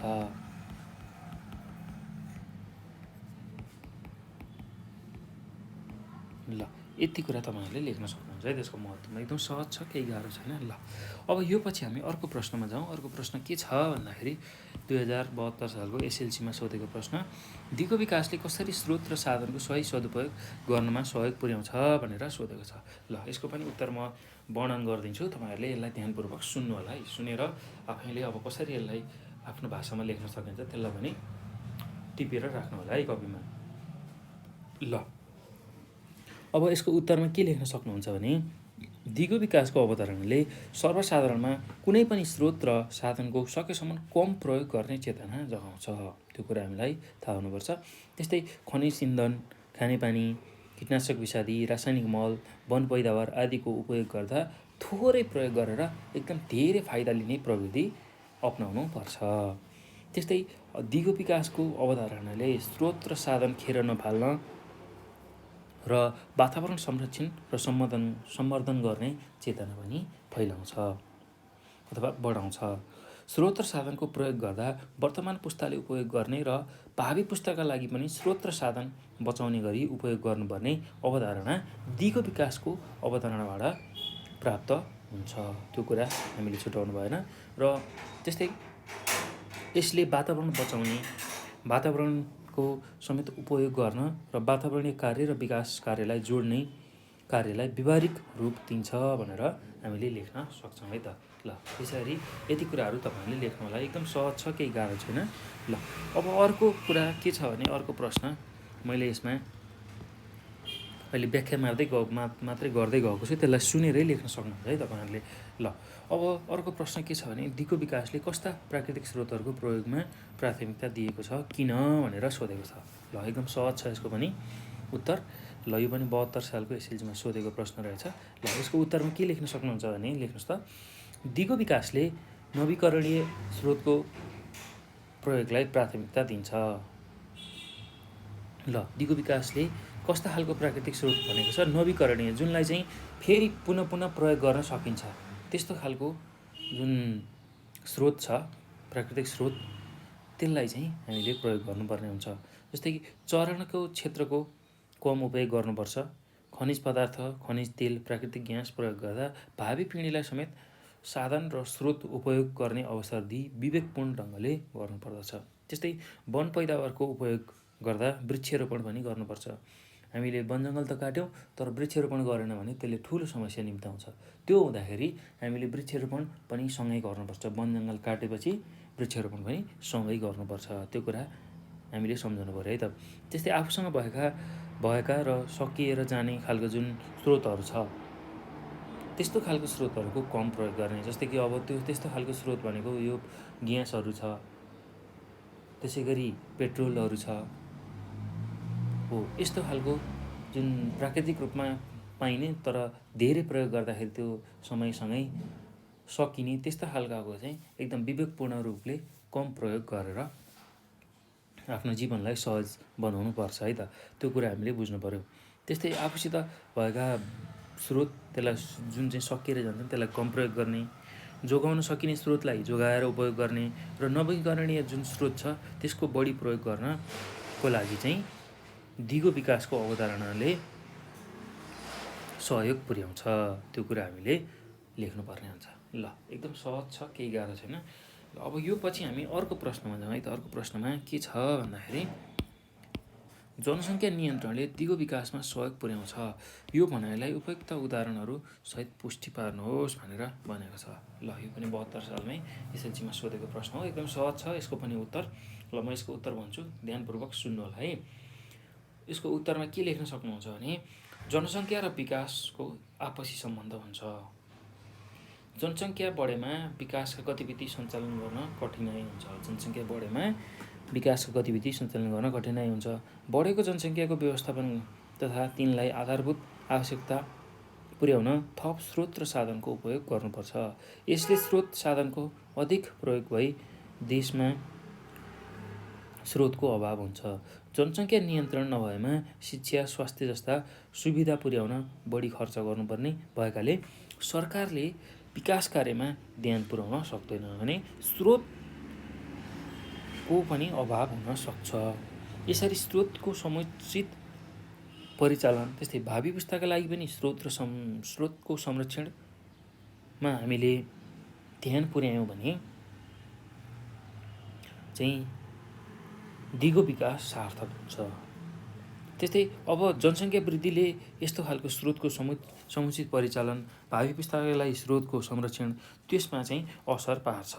Speaker 1: ल यति कुरा तपाईँहरूले लेख्न सक्नुहुन्छ है। त्यसको महत्त्वमा एकदम सहज छ, केही गाह्रो छैन। ल अब यो पछि हामी अर्को प्रश्नमा जाउँ। अर्को प्रश्न के छ भन्दाखेरि 2072 सालको एसएलसीमा सोधेको प्रश्न, दिगो विकासले कसरी स्रोत र साधनको सही सदुपयोग गर्नमा सहयोग पुर्याउँछ भनेर सोधेको छ। ल यसको पनि उत्तर म वर्णन गरिदिन्छु, तपाईँहरूले यसलाई ध्यानपूर्वक सुन्नु होला है। सुनेर आफैले अब कसरी यसलाई आफ्नो भाषामा लेख्न सकिन्छ त्यसलाई पनि टिपेर राख्नु होला है कपीमा। ल अब यसको उत्तरमा के लेख्न सक्नुहुन्छ भने दिगो विकासको अवधारणाले सर्वसाधारणमा कुनै पनि स्रोत र साधनको सकेसम्म कम प्रयोग गर्ने चेतना जगाउँछ। त्यो कुरा हामीलाई थाहा हुनुपर्छ। त्यस्तै खनिज इन्धन, खानेपानी, कीटनाशक विषादी, रासायनिक मल, वन पैदावार आदिको उपयोग गर्दा थोरै प्रयोग गरेर एकदम धेरै फाइदा लिने प्रविधि अपनाउनु पर्छ। त्यस्तै दिगो विकासको अवधारणाले स्रोत र साधन खेर नफाल्न र वातावरण संरक्षण र सम्वर्धन गर्ने चेतना पनि फैलाउँछ अथवा बढाउँछ। स्रोत र साधनको प्रयोग गर्दा वर्तमान पुस्ताले उपयोग गर्ने र भावी पुस्ताका लागि पनि स्रोत र साधन बचाउने गरी उपयोग गर्नुपर्ने अवधारणा दिगो विकासको अवधारणाबाट प्राप्त हुन्छ। त्यो कुरा हामीले छुटाउनु भएन। र त्यस्तै यसले वातावरण बचाउने, वातावरणको समेत उपयोग गर्न र वातावरणीय कार्य र विकास कार्यलाई जोड्ने कार्यलाई व्यावहारिक रूप दिन्छ भनेर हामीले लेख्न सक्छौँ है त। ल त्यसरी यति कुराहरू तपाईँहरूले लेख्नुलाई एकदम सहज छ, केही गाह्रो छैन। ल अब अर्को कुरा के छ भने अर्को प्रश्न मैले यसमा अहिले व्याख्या मात्रै गर्दै गएको छु, त्यसलाई सुनेरै लेख्न सक्नुहुन्छ है तपाईँहरूले। ल अब अर्को प्रश्न के छ भने दिगो विकासले कस्ता प्राकृतिक स्रोतहरूको प्रयोगमा प्राथमिकता दिएको छ, किन भनेर सोधेको छ। ल एकदम सहज छ यसको पनि उत्तर। ल यो पनि 72 सालको एसएलसीमा सोधेको प्रश्न रहेछ। ल यसको उत्तरमा के लेख्न सक्नुहुन्छ भने लेख्नुहोस् त, दिगो विकासले नवीकरणीय स्रोतको प्रयोगलाई प्राथमिकता दिन्छ। ल दिगो विकासले कस्ता खालको प्राकृतिक स्रोत भनेको छ, नवीकरणीय, जुनलाई चाहिँ फेरि पुनः प्रयोग गर्न सकिन्छ त्यस्तो खालको जुन स्रोत छ, प्राकृतिक स्रोत, त्यसलाई चाहिँ हामीले प्रयोग गर्नुपर्ने हुन्छ। जस्तै कि चरणको क्षेत्रको कम उपयोग गर्नुपर्छ। खनिज पदार्थ, खनिज तेल, प्राकृतिक ग्यास प्रयोग गर्दा भावी पिँढीलाई समेत साधन र स्रोत उपयोग गर्ने अवसर दिई विवेकपूर्ण ढङ्गले गर्नुपर्दछ। त्यस्तै वन पैदावारको उपयोग गर्दा वृक्षारोपण पनि गर्नुपर्छ। हामीले वनजङ्गल त काट्यौँ तर वृक्षारोपण गरेन भने त्यसले ठुलो समस्या निम्ताउँछ। त्यो हुँदाखेरि हामीले वृक्षारोपण पनि सँगै गर्नुपर्छ। वनजङ्गल काटेपछि वृक्षारोपण पनि सँगै गर्नुपर्छ। त्यो कुरा हामीले सम्झनु पऱ्यो है त। त्यस्तै आफूसँग भएका र सकिएर जाने खालको जुन स्रोतहरू छ त्यस्तो खालको स्रोतहरूको कम प्रयोग गर्ने। जस्तै कि अब त्यस्तो खालको स्रोत भनेको यो ग्यासहरू छ, त्यसै गरी पेट्रोलहरू छ, हो यस्तो खालको जुन प्राकृतिक रूपमा पाइने तर धेरै प्रयोग गर्दाखेरि त्यो समयसँगै सकिने त्यस्ता खालको चाहिँ एकदम विवेकपूर्ण रूपले कम प्रयोग गरेर आफ्नो जीवनलाई सहज बनाउनु पर्छ है त। त्यो कुरा हामीले बुझ्नु पऱ्यो। त्यस्तै आफूसित भएका स्रोत त्यसलाई जुन चाहिँ सकिएर जान्छन् त्यसलाई कम प्रयोग गर्ने, जोगाउन सकिने स्रोतलाई जोगाएर उपयोग गर्ने र नवीकरणीय जुन स्रोत छ त्यसको बढी प्रयोग गर्नको लागि चाहिँ दिगो विकासको अवधारणाले सहयोग पुर्याउँछ। त्यो कुरा हामीले लेख्नुपर्ने हुन्छ। ल एकदम सहज छ, केही गाह्रो छैन। अब यो पछि हामी अर्को प्रश्नमा जाउँ है त। अर्को प्रश्नमा के छ भन्दाखेरि जनसङ्ख्या नियन्त्रणले दिगो विकासमा सहयोग पुर्याउँछ, यो भनाइलाई उपयुक्त उदाहरणहरू सहित पुष्टि पार्नुहोस् भनेर भनेको छ। ल यो पनि 72 सालमै एसएलसीमा सोधेको प्रश्न हो। एकदम सहज छ यसको पनि उत्तर। ल म यसको उत्तर भन्छु, ध्यानपूर्वक सुन्नु होला है। यसको उत्तरमा के लेख्न सक्नुहुन्छ भने जनसङ्ख्या र विकासको आपसी सम्बन्ध हुन्छ। जनसङ्ख्या बढेमा विकासका गतिविधि सञ्चालन गर्न कठिनाइ हुन्छ। जनसङ्ख्या बढेमा विकासका गतिविधि सञ्चालन गर्न कठिनाइ हुन्छ। बढेको जनसङ्ख्याको व्यवस्थापन तथा तिनलाई आधारभूत आवश्यकता पुर्याउन थप स्रोत र साधनको उपयोग गर्नुपर्छ। यसले स्रोत साधनको अधिक प्रयोग भई देशमा स्रोतको अभाव हुन्छ। जनसङ्ख्या नियन्त्रण नभएमा शिक्षा, स्वास्थ्य जस्ता सुविधा पुर्याउन बढी खर्च गर्नुपर्ने भएकाले सरकारले विकास कार्यमा ध्यान पुर्याउन सक्दैन भने स्रोतको पनि अभाव हुन सक्छ। यसरी स्रोतको समुचित परिचालन, त्यस्तै भावी पुस्ताका लागि पनि स्रोतको संरक्षणमा हामीले ध्यान पुर्यायौँ भने चाहिँ दिगो विकास सार्थक हुन्छ। त्यस्तै अब जनसङ्ख्या वृद्धिले यस्तो खालको स्रोतको समुचित परिचालन, भावी पुस्ताका लागि स्रोतको संरक्षण त्यसमा चाहिँ असर पार्छ।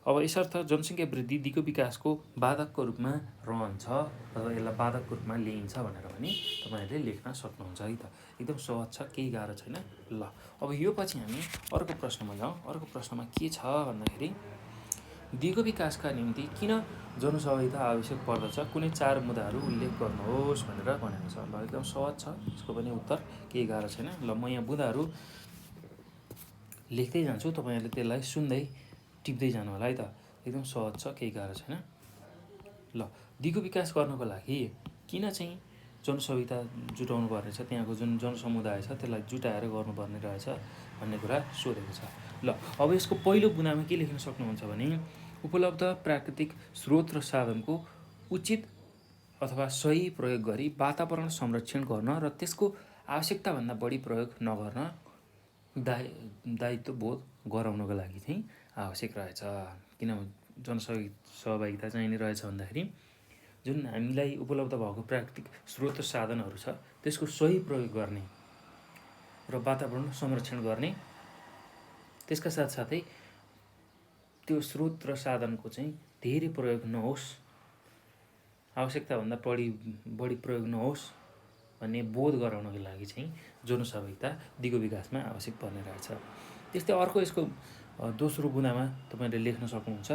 Speaker 1: अब यसर्थ जनसङ्ख्या वृद्धि दिगो विकासको बाधकको रूपमा रहन्छ अथवा यसलाई बाधकको रूपमा लिइन्छ भनेर पनि तपाईँहरूले लेख्न सक्नुहुन्छ है त। एकदम सहज छ, केही गाह्रो छैन। ल अब यो पछि हामी अर्को प्रश्नमा जाउँ। अर्को प्रश्नमा के छ भन्दाखेरि दिगो विकासका निम्ति किन जनसहभागिता आवश्यक पर्दछ, कुनै 4 मुद्दाहरू उल्लेख गर्नुहोस् भनेर भनेको छ। ल एकदम सहज छ, यसको पनि उत्तर केही गाह्रो छैन। ल म यहाँ मुद्दाहरू लेख्दै जान्छु, तपाईँहरूले त्यसलाई सुन्दै टिप्दै जानु होला है त। एकदम सहज छ, केही गाह्रो छैन। ल दिगो विकास गर्नको लागि किन चाहिँ जनसहभागिता जुटाउनु पर्ने छ, त्यहाँको जुन जनसमुदाय छ त्यसलाई जुटाएर गर्नुपर्ने रहेछ भन्ने कुरा सोधेको छ। ल अब यसको पहिलो बुँदामा के लेख्न सक्नुहुन्छ भने उपलब्ध प्राकृतिक स्रोत र साधनको उचित अथवा सही प्रयोग गरी वातावरण संरक्षण गर्न र त्यसको आवश्यकताभन्दा बढी प्रयोग नगर्न दायित्व बोध गराउनको लागि चाहिँ आवश्यक रहेछ। किनभने जनसहभागिता चाहिने रहेछ भन्दाखेरि जुन हामीलाई उपलब्ध भएको प्राकृतिक स्रोत र साधनहरू छ त्यसको सही प्रयोग गर्ने र वातावरण संरक्षण गर्ने, त्यसका साथसाथै त्यो स्रोत र साधनको चाहिँ धेरै प्रयोग नहोस्, आवश्यकताभन्दा बढी प्रयोग नहोस् भन्ने बोध गराउनको लागि चाहिँ जनसहभागिता दिगो विकासमा आवश्यक पर्ने रहेछ। त्यस्तै अर्को यसको दोस्रो बुँदामा तपाईँले लेख्न सक्नुहुन्छ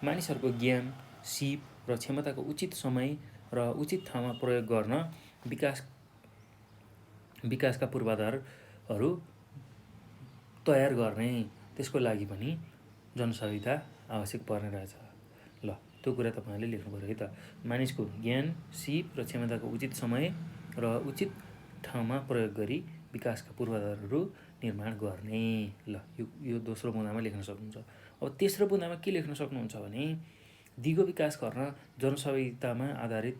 Speaker 1: मानिसहरूको ज्ञान, सिप र क्षमताको उचित समय र उचित ठाउँमा प्रयोग गर्न विकासका पूर्वाधारहरू तयार गर्ने, त्यसको लागि पनि जनसहभागिता आवश्यक पर्ने रहेछ। ल त्यो कुरा तपाईँहरूले लेख्नु पऱ्यो है त। मानिसको ज्ञान, सिप र क्षमताको उचित समय र उचित ठाउँमा प्रयोग गरी विकासका पूर्वाधारहरू निर्माण गर्ने। ल यो दोस्रो बुँदामा लेख्न सक्नुहुन्छ। अब तेस्रो बुँदामा के लेख्न सक्नुहुन्छ भने दिगो विकास गर्न जनसहभागितामा आधारित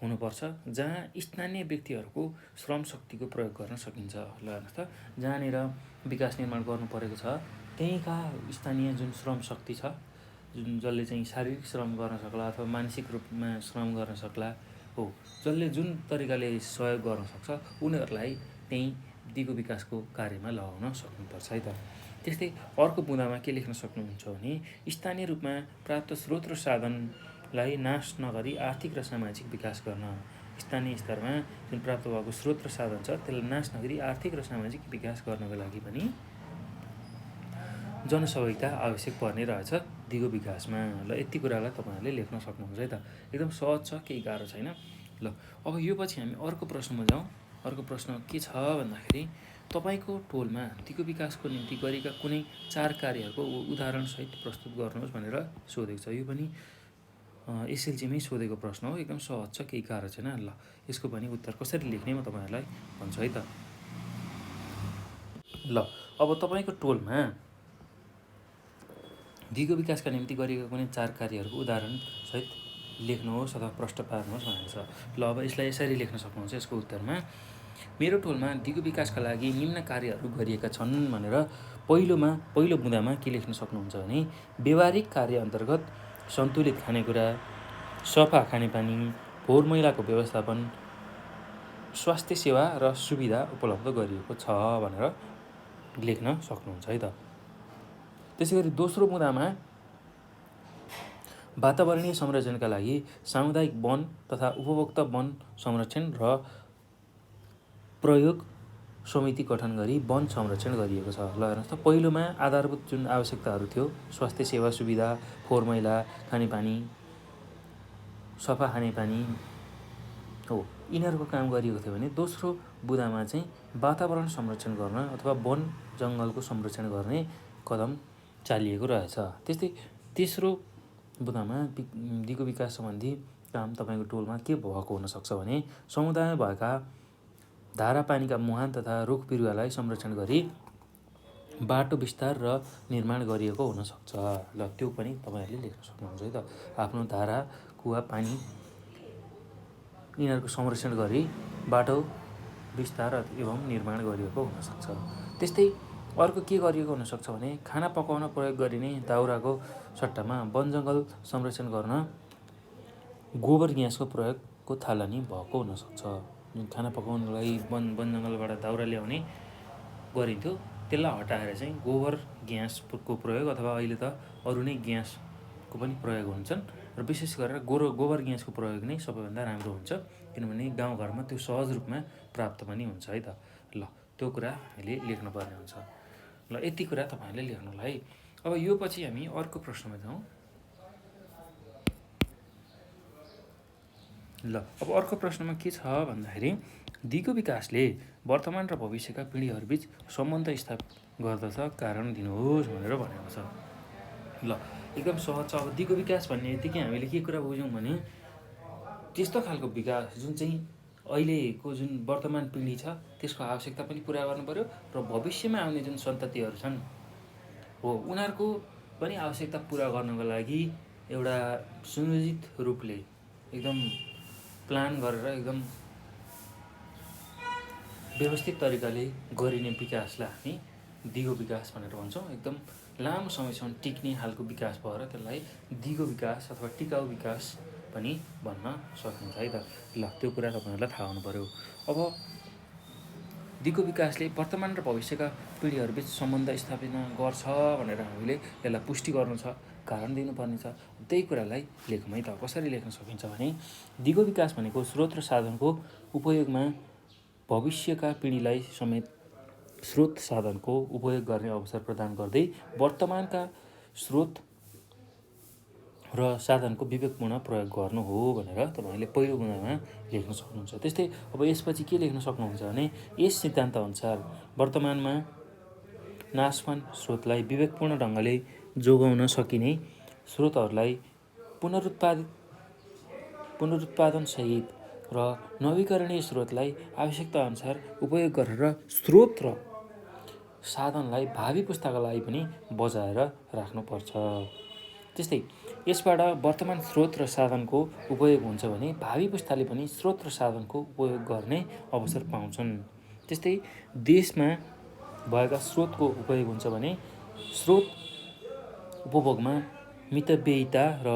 Speaker 1: हुनुपर्छ, जहाँ स्थानीय व्यक्तिहरूको श्रम शक्तिको प्रयोग गर्न सकिन्छ। ल हेर्नुहोस् त, जहाँनिर विकास निर्माण गर्नु परेको छ त्यहीँका स्थानीय जुन श्रम शक्ति छ, जसले चाहिँ शारीरिक श्रम गर्न सक्ला अथवा मानसिक रूपमा श्रम गर्न सक्ला, हो, जसले जुन तरिकाले सहयोग गर्न सक्छ उनीहरूलाई त्यही दिगो विकासको कार्यमा लगाउन सक्नुपर्छ है त। त्यस्तै अर्को बुँदामा के लेख्न सक्नुहुन्छ भने स्थानीय रूपमा प्राप्त स्रोत र साधनलाई नाश नगरी आर्थिक र सामाजिक विकास गर्न। स्थानीय स्तरमा जुन प्राप्त भएको स्रोत र साधन छ त्यसलाई नाश नगरी आर्थिक र सामाजिक विकास गर्नको लागि पनि जनसहभागिता आवश्यक पर्ने रहेछ दिगो विकासमा। ल यति कुरालाई तपाईँहरूले लेख्न सक्नुहुन्छ है त। एकदम सहज छ, केही गाह्रो छैन। ल अब यो पछि हामी अर्को प्रश्नमा जाउँ। अर्को प्रश्न के छ भन्दाखेरि तपाईँको टोलमा दिगो विकासको निम्ति गरेका कुनै 4 कार्यहरूको उदाहरणसहित प्रस्तुत गर्नुहोस् भनेर सोधेको छ। यो पनि एसएलजीमै सोधेको प्रश्न हो, एकदम सहज छ, केही गाह्रो छैन। ल यसको पनि उत्तर कसरी लेख्ने म तपाईँहरूलाई भन्छु है त। ल अब तपाईँको टोलमा दिगो विकासका निम्ति गरिएका कुनै 4 कार्यहरूको उदाहरणसहित लेख्नुहोस् अथवा प्रश्न पार्नुहोस् भनेको छ। ल अब यसलाई यसरी लेख्न सक्नुहुन्छ यसको उत्तरमा। मेरो टोलमा दिगो विकासका लागि निम्न कार्यहरू गरिएका छन् भनेर पहिलो बुँदामा के लेख्न सक्नुहुन्छ भने व्यवहारिक कार्य अन्तर्गत सन्तुलित खानेकुरा, सफा खानेपानी, फोहोर मैलाको व्यवस्थापन, स्वास्थ्य सेवा र सुविधा उपलब्ध गरिएको छ भनेर लेख्न सक्नुहुन्छ है त। त्यसै गरी दोस्रो बुँदामा वातावरणीय संरक्षणका लागि सामुदायिक वन तथा उपभोक्ता वन संरक्षण र प्रयोग समिति गठन गरी वन संरक्षण गरिएको छ। ल हेर्नुहोस् त, पहिलोमा आधारभूत जुन आवश्यकताहरू थियो स्वास्थ्य सेवा सुविधा, फोहोर मैला, खानेपानी, सफा खानेपानी हो, यिनीहरूको काम गरिएको थियो भने दोस्रो बुँदामा चाहिँ वातावरण संरक्षण गर्न अथवा वन जङ्गलको संरक्षण गर्ने कदम चालिएको रहेछ। त्यस्तै तेस्रो बुँदामा दिगो विकास सम्बन्धी काम तपाईँको टोलमा के भएको हुनसक्छ भने समुदायमा भएका धारा पानीका मुहान तथा रुख बिरुवालाई संरक्षण गरी बाटो विस्तार र निर्माण गरिएको हुनसक्छ। ल त्यो पनि तपाईँहरूले लेख्न सक्नुहुन्छ है त। आफ्नो धारा कुवा पानी यिनीहरूको संरक्षण गरी बाटो विस्तार एवं निर्माण गरिएको हुनसक्छ। त्यस्तै अर्को के गरिएको हुनसक्छ भने खाना पकाउन प्रयोग गरिने दाउराको सट्टामा वन जङ्गल संरक्षण गर्न गोबर ग्यासको प्रयोगको थालनी भएको हुनसक्छ। जुन खाना पकाउनको लागि वन जङ्गलबाट दाउरा ल्याउने गरिन्थ्यो त्यसलाई हटाएर चाहिँ गोबर ग्यासको प्रयोग अथवा अहिले त अरू नै ग्यासको पनि प्रयोग हुन्छन् र विशेष गरेर गोबर ग्यासको प्रयोग नै सबैभन्दा राम्रो हुन्छ, किनभने गाउँघरमा त्यो सहज रूपमा प्राप्त पनि हुन्छ है त। ल त्यो कुरा हामीले लेख्नुपर्ने हुन्छ। ल यति कुरा तपाईँहरूले लेख्नुलाई। अब यो पछि हामी अर्को प्रश्नमा जाउँ। ल अब अर्को प्रश्नमा के छ भन्दाखेरि दिगो विकासले वर्तमान र भविष्यका पिँढीहरूबीच सम्बन्ध स्थापित गर्दछ, कारण दिनुहोस् भनेर भनेको छ। ल एकदम सहज छ। अब दिगो विकास भन्ने यतिकै हामीले के कुरा बुझ्यौँ भने त्यस्तो खालको विकास जुन चाहिँ अहिलेको जुन वर्तमान पिँढी छ त्यसको आवश्यकता पनि पुरा गर्नु पर्यो र भविष्यमा आउने जुन सन्ततिहरू छन् हो उनीहरूको पनि आवश्यकता पुरा गर्नको लागि एउटा सुनियोजित रूपले एकदम प्लान गरेर एकदम व्यवस्थित तरिकाले गरिने विकासलाई हामी दिगो विकास भनेर भन्छौँ। एकदम लामो समयसम्म टिक्ने खालको विकास भएर त्यसलाई दिगो विकास अथवा टिकाउ विकास पनि भन्न सकिन्छ है त। ल त्यो कुरा तपाईँहरूलाई थाहा हुनु पर्यो। अब दिगो विकासले वर्तमान र भविष्यका पिँढीहरूबीच सम्बन्ध स्थापना गर्छ भनेर हामीले यसलाई पुष्टि गर्नु छ, कारण दिनुपर्ने छ। त्यही कुरालाई लेखौँ है त। कसरी लेख्न सकिन्छ भने दिगो विकास भनेको स्रोत र साधनको उपयोगमा भविष्यका पिँढीलाई समेत स्रोत साधनको उपयोग गर्ने अवसर प्रदान गर्दै वर्तमानका स्रोत र साधनको विवेकपूर्ण प्रयोग गर्नु हो भनेर तपाईँले पहिलो बुँदामा लेख्न सक्नुहुन्छ। त्यस्तै अब यसपछि के लेख्न सक्नुहुन्छ भने यस सिद्धान्तअनुसार वर्तमानमा नाशवान स्रोतलाई विवेकपूर्ण ढङ्गले जोगाउन सकिने स्रोतहरूलाई पुनरुत्पादनसहित र नवीकरणीय स्रोतलाई आवश्यकताअनुसार उपयोग गरेर स्रोत र साधनलाई भावी पुस्ताका लागि पनि बचाएर राख्नुपर्छ। त्यस्तै यसबाट वर्तमान स्रोत र साधनको उपयोग हुन्छ भने भावी पुस्ताले पनि स्रोत र साधनको उपयोग गर्ने अवसर पाउँछन्। त्यस्तै देशमा भएका स्रोतको उपयोग हुन्छ भने स्रोत उपभोगमा मितव्ययिता र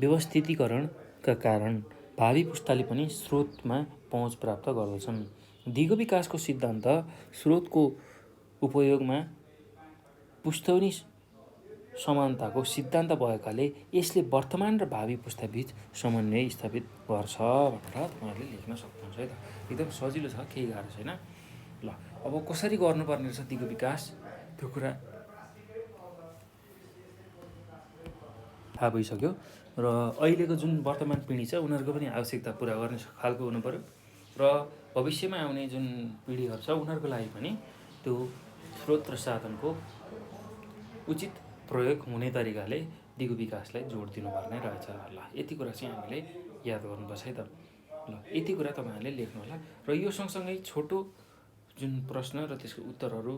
Speaker 1: व्यवस्थितीकरणका कारण भावी पुस्ताले पनि स्रोतमा पहुँच प्राप्त गर्दछन्। दिगो विकासको सिद्धान्त स्रोतको उपयोगमा पुस्तौनी समानताको सिद्धान्त भएकाले यसले वर्तमान र भावी पुस्ताबीच समन्वय स्थापित गर्छ भनेर तपाईँहरूले लेख्न सक्नुहुन्छ है त। एकदम सजिलो छ, केही गाह्रो छैन। ल अब कसरी गर्नुपर्ने रहेछ दिगो विकास त्यो कुरा थाहा भइसक्यो। र अहिलेको जुन वर्तमान पिँढी छ उनीहरूको पनि आवश्यकता पुरा गर्ने खालको हुनु पऱ्यो र भविष्यमा आउने जुन पिँढीहरू छ उनीहरूको लागि पनि त्यो स्रोत र साधनको उचित प्रयोग हुने तरिकाले दिगो विकासलाई जोड दिनुपर्ने रहेछ। ल यति कुरा चाहिँ हामीले याद गर्नुपर्छ है त। ल यति कुरा तपाईँहरूले लेख्नु होला। र यो सँगसँगै छोटो जुन प्रश्न र त्यसको उत्तरहरू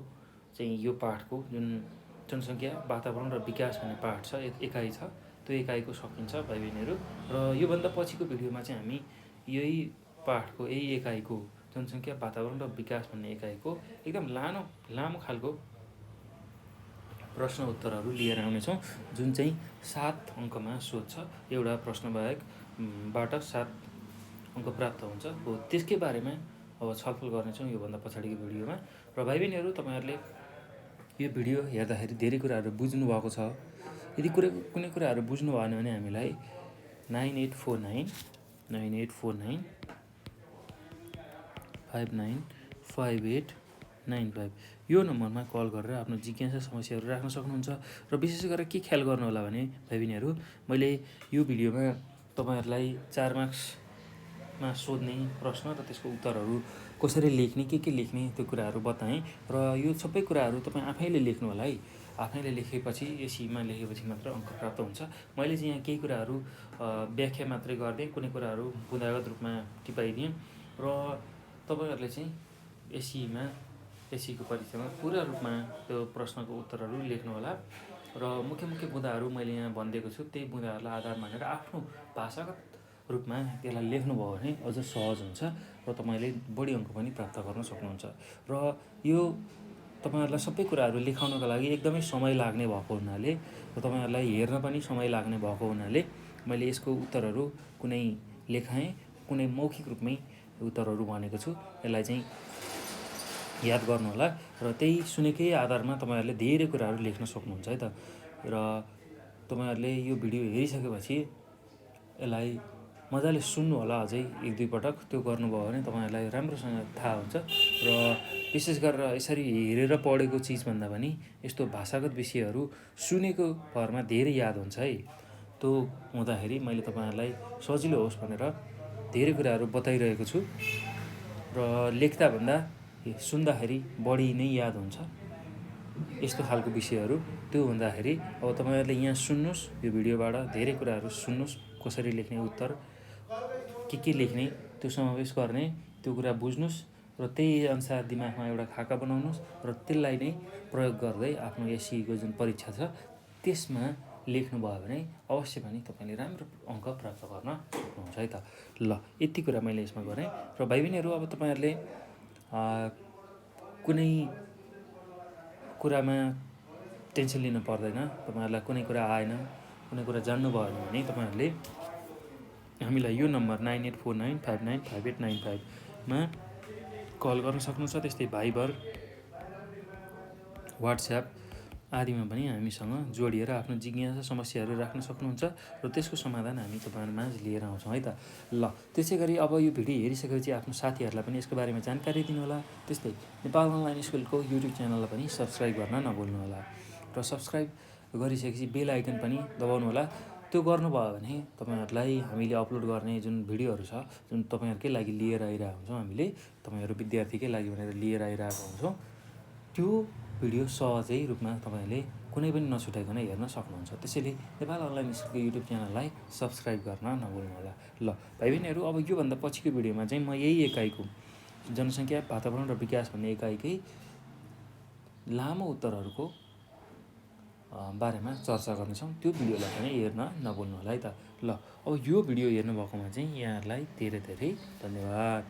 Speaker 1: चाहिँ यो पाठको जुन जनसङ्ख्या वातावरण र विकास भन्ने पाठ छ, एकाइ छ, त्यो एकाइको सकिन्छ भाइ बहिनीहरू। र योभन्दा पछिको भिडियोमा चाहिँ हामी यही पाठको यही एकाइको जनसङ्ख्या वातावरण र विकास भन्ने एकाइको एकदम लामो खालको प्रश्न उत्तरहरू लिएर आउनेछौँ, जुन चाहिँ 7 अङ्कमा सोध्छ। एउटा प्रश्नबाट 7 अङ्क प्राप्त हुन्छ हो, त्यसकै बारेमा अब छलफल गर्नेछौँ योभन्दा पछाडिको भिडियोमा। र भाइ बहिनीहरू तपाईँहरूले यो भिडियो हेर्दाखेरि धेरै कुराहरू बुझ्नुभएको छ। यदि कुनै कुराहरू बुझ्नु भएन भने हामीलाई 9849 595895 यो नम्बरमा कल गरेर आफ्नो जिज्ञासा समस्याहरू राख्न सक्नुहुन्छ। र विशेष गरेर के ख्याल गर्नु होला भने भाइ बहिनीहरू, मैले यो भिडियोमा तपाईँहरूलाई 4 मार्क्समा सोध्ने प्रश्न र त्यसको उत्तरहरू कसरी लेख्ने, के लेख्ने त्यो कुराहरू बताएँ। र यो सबै कुराहरू तपाईँ आफैले लेख्नु होला है। आफैले लेखेपछि एसीमा लेखेपछि मात्र अङ्क प्राप्त हुन्छ। मैले चाहिँ यहाँ केही कुराहरू व्याख्या मात्रै गरिदिएँ, कुनै कुराहरू बुँदागत रूपमा टिपाइदिएँ र तपाईँहरूले चाहिँ एसीको परीक्षामा पुरा रूपमा त्यो प्रश्नको उत्तरहरू लेख्नु होला। र मुख्य बुँदाहरू मैले यहाँ भनिदिएको छु, त्यही बुँदाहरूलाई आधार मानेर आफ्नो भाषागत रूपमा त्यसलाई लेख्नुभयो भने अझ सहज हुन्छ र तपाईँले बढी अङ्क पनि प्राप्त गर्न सक्नुहुन्छ। र यो तपाईँहरूलाई सबै कुराहरू लेखाउनको लागि एकदमै समय लाग्ने भएको हुनाले र तपाईँहरूलाई हेर्न पनि समय लाग्ने भएको हुनाले मैले यसको उत्तरहरू कुनै लेखाएँ, कुनै मौखिक रूपमै उत्तरहरू भनेको छु। यसलाई चाहिँ याद गर्नुहोला र त्यही सुनेकै आधारमा तपाईँहरूले धेरै कुराहरू लेख्न सक्नुहुन्छ है त। र तपाईँहरूले यो भिडियो हेरिसकेपछि यसलाई मजाले सुन्नु होला, अझै 1-2 पटक। त्यो गर्नुभयो भने तपाईँहरूलाई राम्रोसँग थाहा हुन्छ। र विशेष गरेर यसरी हेरेर पढेको चिजभन्दा पनि यस्तो भाषागत विषयहरू सुनेको भरमा धेरै याद हुन्छ है। त्यो हुँदाखेरि मैले तपाईँहरूलाई सजिलो होस् भनेर धेरै कुराहरू बताइरहेको छु। र लेख्दाभन्दा सुन्दाखेरि बढी नै याद हुन्छ यस्तो खालको विषयहरू। त्यो हुँदाखेरि अब तपाईँहरूले यहाँ सुन्नुहोस्, यो भिडियोबाट धेरै कुराहरू सुन्नुहोस्, कसरी लेख्ने, उत्तर के लेख्ने त्यो समावेश गर्ने, त्यो कुरा बुझ्नुहोस् र त्यही अनुसार दिमागमा एउटा खाका बनाउनुहोस् र त्यसलाई नै प्रयोग गर्दै आफ्नो एसीको जुन परीक्षा छ त्यसमा लेख्नुभयो भने अवश्य पनि तपाईँले राम्रो अङ्क प्राप्त गर्न सक्नुहुन्छ है त। ल यति कुरा मैले यसमा गरेँ। र भाइ बहिनीहरू, अब तपाईँहरूले कुनै कुरामा टेन्सन लिनु पर्दैन। तपाईँहरूलाई कुनै कुरा आएन, कुनै कुरा जान्नु भएन भने तपाईँहरूले हामीलाई यो नम्बर 9849595895मा कल गर्न सक्नुहुन्छ। त्यस्तै भाइबर, वाट्सएप आदिमा पनि हामीसँग जोडिएर आफ्नो जिज्ञासा समस्याहरू राख्न सक्नुहुन्छ र त्यसको समाधान हामी तपाईँहरू माझ लिएर आउँछौँ है त। ल त्यसै गरी अब यो भिडियो हेरिसकेपछि आफ्नो साथीहरूलाई पनि यसको बारेमा जानकारी दिनुहोला। त्यस्तै नेपाल अनलाइन स्कुलको युट्युब च्यानललाई पनि सब्सक्राइब गर्न नभुल्नुहोला र सब्सक्राइब गरिसकेपछि बेल आइकन पनि दबाउनु होला। त्यो गर्नुभयो भने तपाईँहरूलाई हामीले अपलोड गर्ने जुन भिडियोहरू छ, जुन तपाईँहरूकै लागि लिएर आइरहेको हुन्छौँ, हामीले तपाईँहरू विद्यार्थीकै लागि भनेर लिएर आइरहेको हुन्छौँ, त्यो भिडियो सहजै रूपमा तपाईँहरूले कुनै पनि नछुटाइकन हेर्न सक्नुहुन्छ। त्यसैले नेपाल अनलाइन स्कुलको युट्युब च्यानललाई सब्सक्राइब गर्न नभुल्नुहोला। ल भाइ बहिनीहरू, अब योभन्दा पछिको भिडियोमा चाहिँ म यही एकाइको जनसङ्ख्या वातावरण र विकास भन्ने एकाइकै लामो उत्तरहरूको बारेमा चर्चा गर्नेछौँ। त्यो भिडियोलाई पनि हेर्न नभुल्नुहोला है त। ल अब यो भिडियो हेर्नुभएकोमा चाहिँ यहाँहरूलाई धेरै धेरै धन्यवाद।